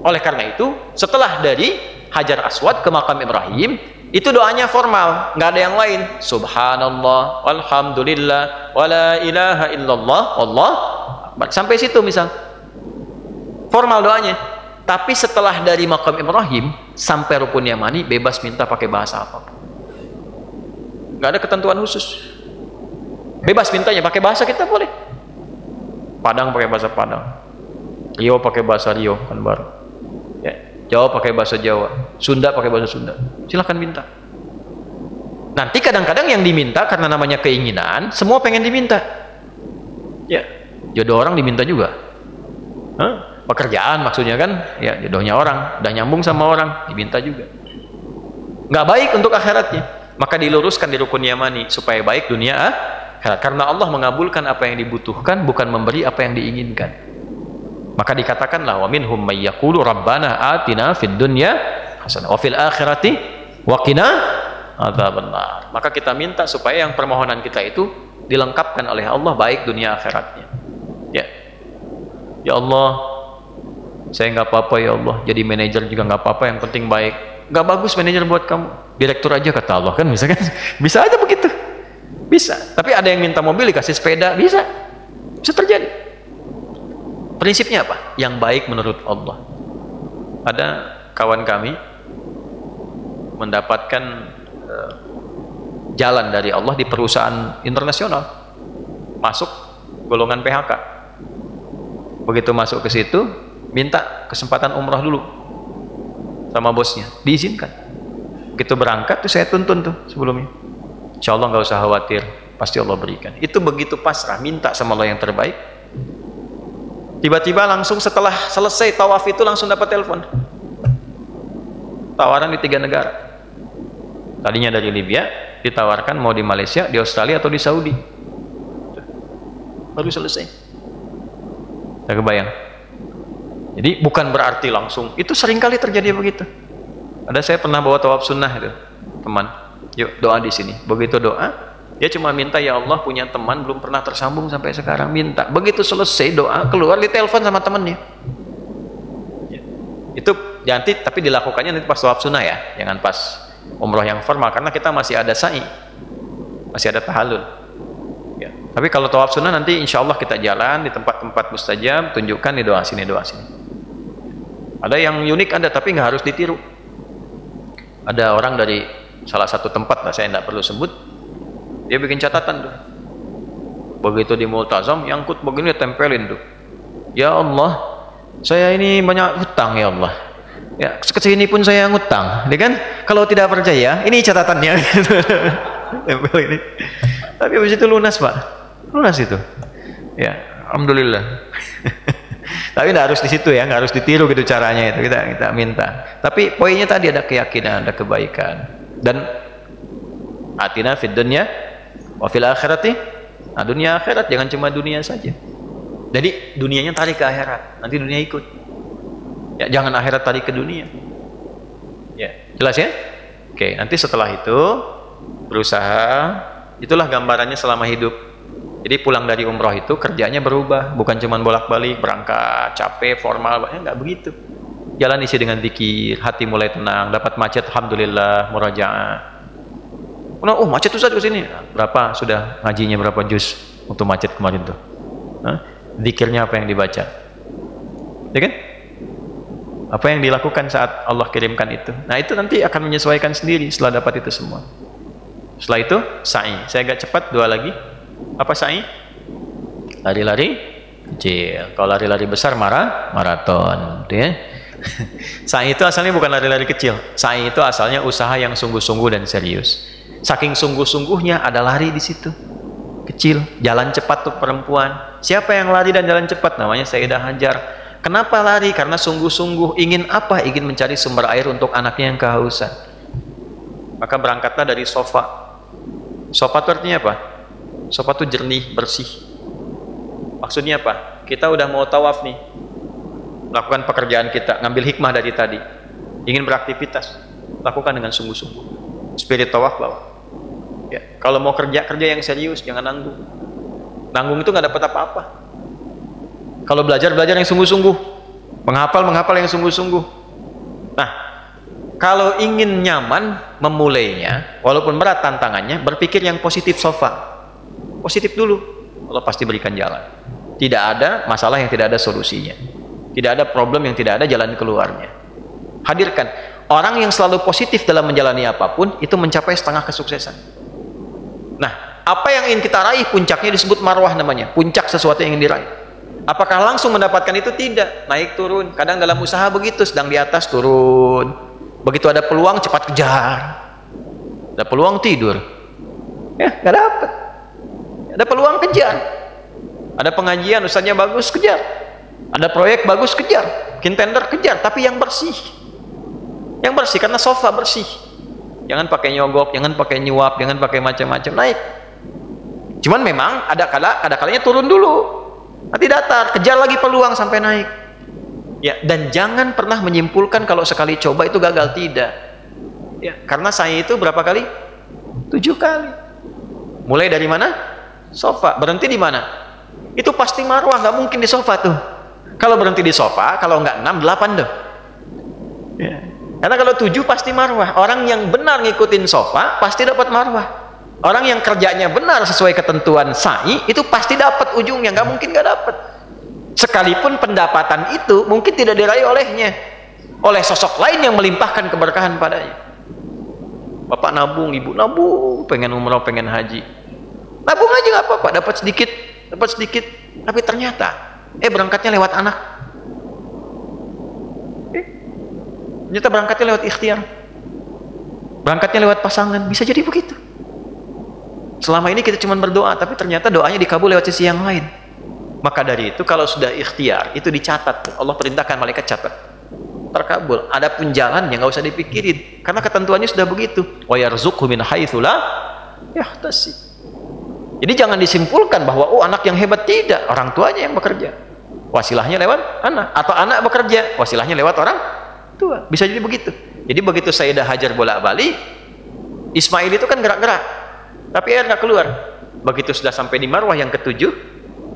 Oleh karena itu, setelah dari Hajar Aswad ke makam Ibrahim, itu doanya formal, nggak ada yang lain. Subhanallah, walhamdulillah, wala ilaha illallah, Allah. Sampai situ misal. Formal doanya. Tapi setelah dari makam Ibrahim sampai rukun Yamani, bebas minta pakai bahasa apapun. Nggak ada ketentuan khusus. Bebas mintanya pakai bahasa kita boleh. Padang pakai bahasa Padang. Riau pakai bahasa Riau, kan baru. Jawa pakai bahasa Jawa, Sunda pakai bahasa Sunda. Silahkan minta. Nanti kadang-kadang yang diminta karena namanya keinginan, semua pengen diminta. Ya, jodoh orang diminta juga. Hah? Pekerjaan maksudnya kan, ya jodohnya orang, udah nyambung sama orang, diminta juga. Nggak baik untuk akhiratnya. Maka diluruskan di rukun Yamani supaya baik dunia akhirat. Karena Allah mengabulkan apa yang dibutuhkan, bukan memberi apa yang diinginkan. Maka dikatakanlah wa minhum may yaqulu rabbana atina fid dunya hasanah wa fil akhirati wa qina adzabannar. Maka kita minta supaya yang permohonan kita itu dilengkapkan oleh Allah baik dunia akhiratnya. Ya. Ya Allah, saya nggak apa-apa ya Allah, jadi manajer juga nggak apa-apa, yang penting baik. Nggak bagus manajer buat kamu, direktur aja kata Allah, kan bisa kan? Bisa aja begitu. Bisa. Tapi ada yang minta mobil dikasih sepeda, bisa. Bisa terjadi. Prinsipnya apa? Yang baik menurut Allah. Ada kawan kami mendapatkan jalan dari Allah di perusahaan internasional, masuk golongan PHK. Begitu masuk ke situ, minta kesempatan umrah dulu sama bosnya, diizinkan. Begitu berangkat tuh saya tuntun tuh sebelumnya, insya Allah nggak usah khawatir, pasti Allah berikan. Itu begitu pasrah, minta sama Allah yang terbaik. Tiba-tiba langsung setelah selesai tawaf itu langsung dapat telepon, tawaran di 3 negara. Tadinya dari Libya, ditawarkan mau di Malaysia, di Australia, atau di Saudi. Baru selesai. Saya kebayang. Jadi bukan berarti langsung, itu seringkali terjadi begitu. Ada saya pernah bawa tawaf sunnah itu, teman, yuk doa di sini. Begitu doa, dia cuma minta ya Allah punya teman belum pernah tersambung sampai sekarang, minta. Begitu selesai doa, keluar ditelepon sama temannya. Ya. Itu nanti, tapi dilakukannya nanti pas tawaf sunnah ya, jangan pas umroh yang formal, karena kita masih ada sa'i, masih ada tahallul. Ya. Tapi kalau tawaf sunnah nanti insya Allah kita jalan di tempat-tempat mustajab, tunjukkan nih doa sini, doa sini. Ada yang unik ada, tapi nggak harus ditiru. Ada orang dari salah satu tempat, lah saya nggak perlu sebut, dia bikin catatan tuh. Begitu di multazam, nyangkut begini tempelin tuh. Ya Allah, saya ini banyak hutang ya Allah. Ya, sekecil ini pun saya ngutang, ya kan? Kalau tidak percaya, ini catatannya. Tempel ini. Tapi habis itu lunas Pak, lunas itu. Ya, alhamdulillah. Tapi tidak harus di situ ya, nggak harus ditiru gitu caranya itu. Kita minta. Tapi poinnya tadi ada keyakinan, ada kebaikan. Dan atina fid dunya wa fil akhirati. Nah, dunia akhirat jangan cuma dunia saja. Jadi dunianya tarik ke akhirat, nanti dunia ikut. Ya, jangan akhirat tarik ke dunia. Ya, jelas ya? Oke, nanti setelah itu berusaha, itulah gambarannya selama hidup. Jadi pulang dari umroh itu kerjanya berubah, bukan cuma bolak-balik berangkat capek formal, nggak begitu. Jalan isi dengan zikir, hati mulai tenang, dapat macet alhamdulillah, murajaah. Oh macet tuh ke sini. Berapa sudah ngajinya, berapa juz untuk macet kemarin tuh? Zikirnya apa yang dibaca? Ya kan? Apa yang dilakukan saat Allah kirimkan itu? Nah itu nanti akan menyesuaikan sendiri setelah dapat itu semua. Setelah itu sa'i. Saya agak cepat, 2 lagi. Apa sa'i? Lari-lari kecil. Kalau lari-lari besar maraton, gitu ya. Sa'i itu asalnya bukan lari-lari kecil. Sa'i itu asalnya usaha yang sungguh-sungguh dan serius. Saking sungguh-sungguhnya ada lari di situ. Kecil, jalan cepat untuk perempuan. Siapa yang lari dan jalan cepat? Namanya Sayyidah Hajar. Kenapa lari? Karena sungguh-sungguh ingin apa? Ingin mencari sumber air untuk anaknya yang kehausan. Maka berangkatlah dari sofa. Sofa itu artinya apa? Sofa itu jernih, bersih. Maksudnya apa? Kita udah mau tawaf nih, lakukan pekerjaan kita, ngambil hikmah dari tadi, ingin beraktivitas, lakukan dengan sungguh-sungguh. Spirit tawaf bawa. Ya. Kalau mau kerja yang serius, jangan nanggung. Nanggung itu nggak dapat apa-apa. Kalau belajar yang sungguh-sungguh, menghafal yang sungguh-sungguh. Nah, kalau ingin nyaman memulainya, walaupun berat tantangannya, berpikir yang positif sofa. Positif dulu, Allah pasti berikan jalan. Tidak ada masalah yang tidak ada solusinya. Tidak ada problem yang tidak ada jalan keluarnya. Hadirkan orang yang selalu positif dalam menjalani apapun, itu mencapai setengah kesuksesan. Nah, apa yang ingin kita raih, puncaknya disebut marwah namanya, puncak sesuatu yang ingin diraih. Apakah langsung mendapatkan itu? Tidak, naik turun. Kadang dalam usaha begitu, sedang di atas turun. Begitu ada peluang cepat kejar, ada peluang tidur, ya nggak dapat. Ada peluang kejar, ada pengajian ustaznya bagus kejar, ada proyek bagus kejar, bikin tender kejar, tapi yang bersih, karena sofa bersih. Jangan pakai nyogok, jangan pakai nyuap, jangan pakai macam-macam, naik. Cuman memang ada kalanya turun dulu, nanti datar, kejar lagi peluang sampai naik. Ya, dan jangan pernah menyimpulkan kalau sekali coba itu gagal, tidak. Ya, karena saya itu berapa kali? 7 kali. Mulai dari mana? Sofa. Berhenti di mana? Itu pasti marwah, nggak mungkin di sofa tuh. Kalau berhenti di sofa, kalau nggak 6, 8 tuh. Ya. Karena kalau 7 pasti marwah. Orang yang benar ngikutin sofa pasti dapat marwah. Orang yang kerjanya benar sesuai ketentuan sa'i itu pasti dapat ujungnya, nggak mungkin nggak dapat. Sekalipun pendapatan itu mungkin tidak diraih olehnya, oleh sosok lain yang melimpahkan keberkahan padanya. Bapak nabung, ibu nabung, pengen umroh, pengen haji, nabung aja nggak apa-apa, dapat sedikit, tapi ternyata berangkatnya lewat anak, ternyata berangkatnya lewat ikhtiar, berangkatnya lewat pasangan, bisa jadi begitu. Selama ini kita cuma berdoa, tapi ternyata doanya dikabul lewat sisi yang lain. Maka dari itu kalau sudah ikhtiar itu dicatat, Allah perintahkan malaikat catat, terkabul. Adapun jalannya nggak usah dipikirin, karena ketentuannya sudah begitu. Wa yarzuqhu min haitsu la yahtasib. Jadi jangan disimpulkan bahwa anak yang hebat, tidak, orang tuanya yang bekerja, wasilahnya lewat anak, atau anak bekerja, wasilahnya lewat orang tua. Bisa jadi begitu. Jadi begitu Sayyidah Hajar bolak-balik, Ismail itu kan gerak-gerak, tapi air nggak keluar. Begitu sudah sampai di Marwah yang ke-7,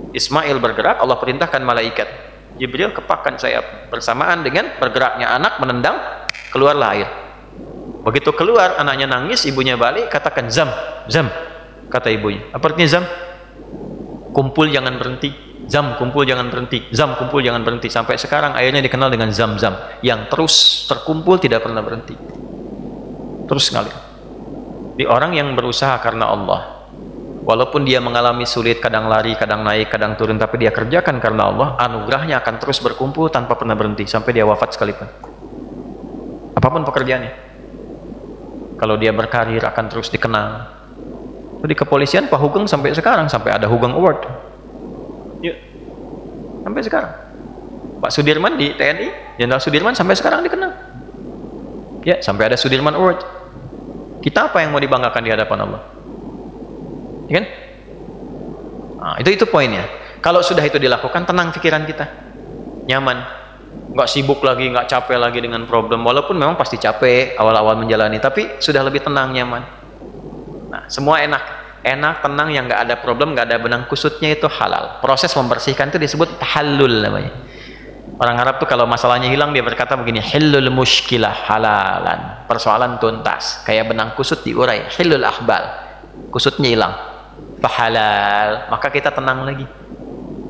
Ismail bergerak, Allah perintahkan malaikat Jibril kepakan sayap bersamaan dengan bergeraknya anak, menendang, keluarlah air. Begitu keluar, anaknya nangis, ibunya balik, katakan zam, zam, kata ibunya. Apa artinya zam? Kumpul jangan berhenti, zam, kumpul jangan berhenti, zam, kumpul jangan berhenti. Sampai sekarang airnya dikenal dengan zam-zam, yang terus terkumpul tidak pernah berhenti, terus ngalir. Di orang yang berusaha karena Allah, walaupun dia mengalami sulit, kadang lari, kadang naik, kadang turun, tapi dia kerjakan karena Allah, anugerahnya akan terus berkumpul tanpa pernah berhenti sampai dia wafat sekalipun. Apapun pekerjaannya. Kalau dia berkarir akan terus dikenal. Di kepolisian Pak Hugeng sampai sekarang, sampai ada Hugeng Award. Yuk. Sampai sekarang. Pak Sudirman di TNI, Jenderal Sudirman sampai sekarang dikenal. Ya, sampai ada Sudirman Award. Kita apa yang mau dibanggakan di hadapan Allah? Ya kan? Nah, itu poinnya. Kalau sudah itu dilakukan, tenang pikiran kita, nyaman, nggak sibuk lagi, nggak capek lagi dengan problem. Walaupun memang pasti capek awal-awal menjalani, tapi sudah lebih tenang, nyaman. Nah, semua enak, tenang, yang nggak ada problem, nggak ada benang kusutnya, itu halal. Proses membersihkan itu disebut tahallul namanya. Orang Arab tuh kalau masalahnya hilang dia berkata begini, hillul mushkilah halalan, persoalan tuntas, kayak benang kusut diurai, hillul ahbal, kusutnya hilang, halal, maka kita tenang lagi.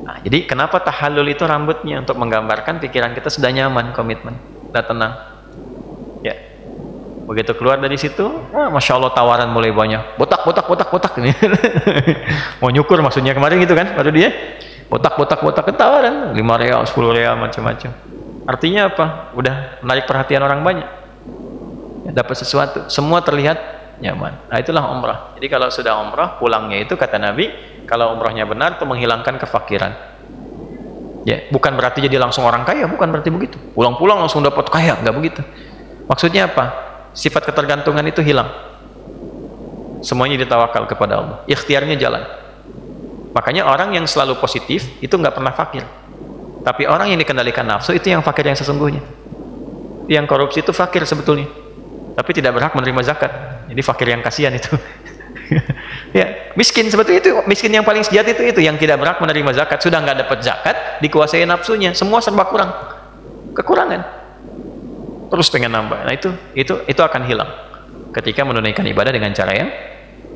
Nah, jadi kenapa tahallul itu rambutnya, untuk menggambarkan pikiran kita sudah nyaman, komitmen, sudah tenang. Ya, begitu keluar dari situ, masya Allah tawaran mulai banyak, botak ini. Mau nyukur maksudnya kemarin gitu kan, baru dia botak ketawaran 5 real, 10 real, macam-macam. Artinya apa? Udah menarik perhatian orang banyak, ya, dapat sesuatu, semua terlihat nyaman. Nah, itulah umrah. Jadi kalau sudah umrah, pulangnya itu kata Nabi, kalau umrahnya benar itu menghilangkan kefakiran. Ya, bukan berarti jadi langsung orang kaya, bukan berarti begitu. Pulang-pulang langsung dapat kaya, nggak begitu. Maksudnya apa? Sifat ketergantungan itu hilang. Semuanya ditawakal kepada Allah. Ikhtiarnya jalan. Makanya orang yang selalu positif itu nggak pernah fakir. Tapi orang yang dikendalikan nafsu itu yang fakir yang sesungguhnya. Yang korupsi itu fakir sebetulnya, tapi tidak berhak menerima zakat. Jadi fakir yang kasihan itu. Ya, miskin sebetulnya itu, miskin yang paling sejati itu yang tidak berhak menerima zakat. Sudah nggak dapat zakat, dikuasai nafsunya, semua serba kurang, kekurangan, terus pengen nambah. Nah, itu akan hilang ketika menunaikan ibadah dengan cara yang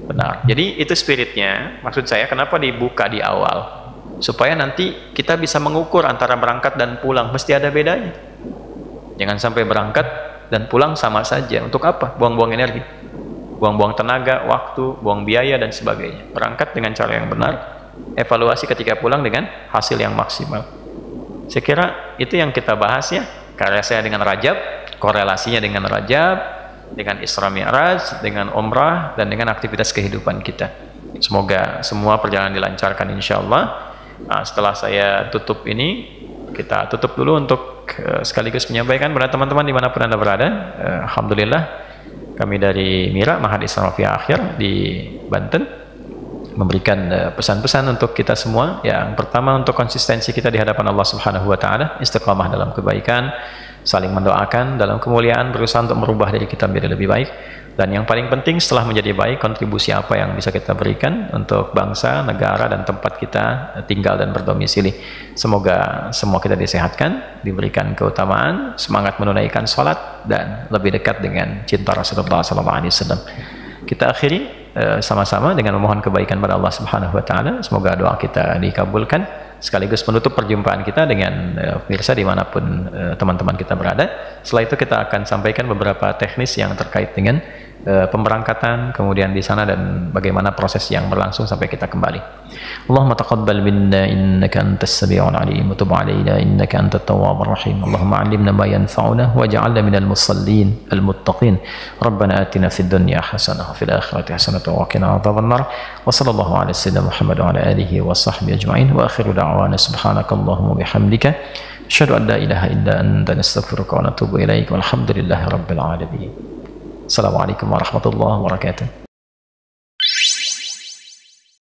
benar. Jadi itu spiritnya. Maksud saya kenapa dibuka di awal, supaya nanti kita bisa mengukur antara berangkat dan pulang, mesti ada bedanya. Jangan sampai berangkat dan pulang sama saja. Untuk apa? Buang-buang energi, buang-buang tenaga, waktu, buang biaya dan sebagainya. Berangkat dengan cara yang benar, evaluasi ketika pulang dengan hasil yang maksimal. Saya kira itu yang kita bahas ya, karya saya dengan Rajab, korelasinya dengan Rajab, dengan Isra Mi'raj, dengan umrah, dan dengan aktivitas kehidupan kita. Semoga semua perjalanan dilancarkan insyaallah. Nah, setelah saya tutup ini, kita tutup dulu untuk sekaligus menyampaikan kepada teman-teman dimanapun Anda berada. Alhamdulillah kami dari Mira, Mahad Islam Wafiah Akhir di Banten, memberikan pesan-pesan untuk kita semua. Yang pertama, untuk konsistensi kita di hadapan Allah Subhanahu wa taala, istiqamah dalam kebaikan, saling mendoakan dalam kemuliaan, berusaha untuk merubah diri kita menjadi lebih baik. Dan yang paling penting setelah menjadi baik, kontribusi apa yang bisa kita berikan untuk bangsa, negara, dan tempat kita tinggal dan berdomisili. Semoga semua kita disehatkan, diberikan keutamaan, semangat menunaikan sholat, dan lebih dekat dengan cinta Rasulullah SAW. Kita akhiri sama-sama dengan memohon kebaikan pada Allah Subhanahu wa taala. Semoga doa kita dikabulkan, sekaligus menutup perjumpaan kita dengan pemirsa dimanapun teman-teman kita berada. Setelah itu kita akan sampaikan beberapa teknis yang terkait dengan pemberangkatan, kemudian di sana, dan bagaimana proses yang berlangsung sampai kita kembali. Allahumma taqabbal minna innaka antas sami'ul alim wa tub 'alaina innaka antat tawwabur rahim. Allahumma 'allimna ma yanfa'una waj'alna minal musallin al-muttaqin. Rabbana atina fid dunya hasanah wa fil akhirati hasanah wa qina adzabannar. Wa sallallahu ala sayyidina Muhammad wa ala alihi wa sahbihi ajma'in. Wa akhiru da'wana subhanakallahumma bihamdika asyhadu an la ilaha illa anta nastaghfiruka wa natubu ilaik. Walhamdulillahi rabbil alamin. Assalamualaikum warahmatullahi wabarakatuh.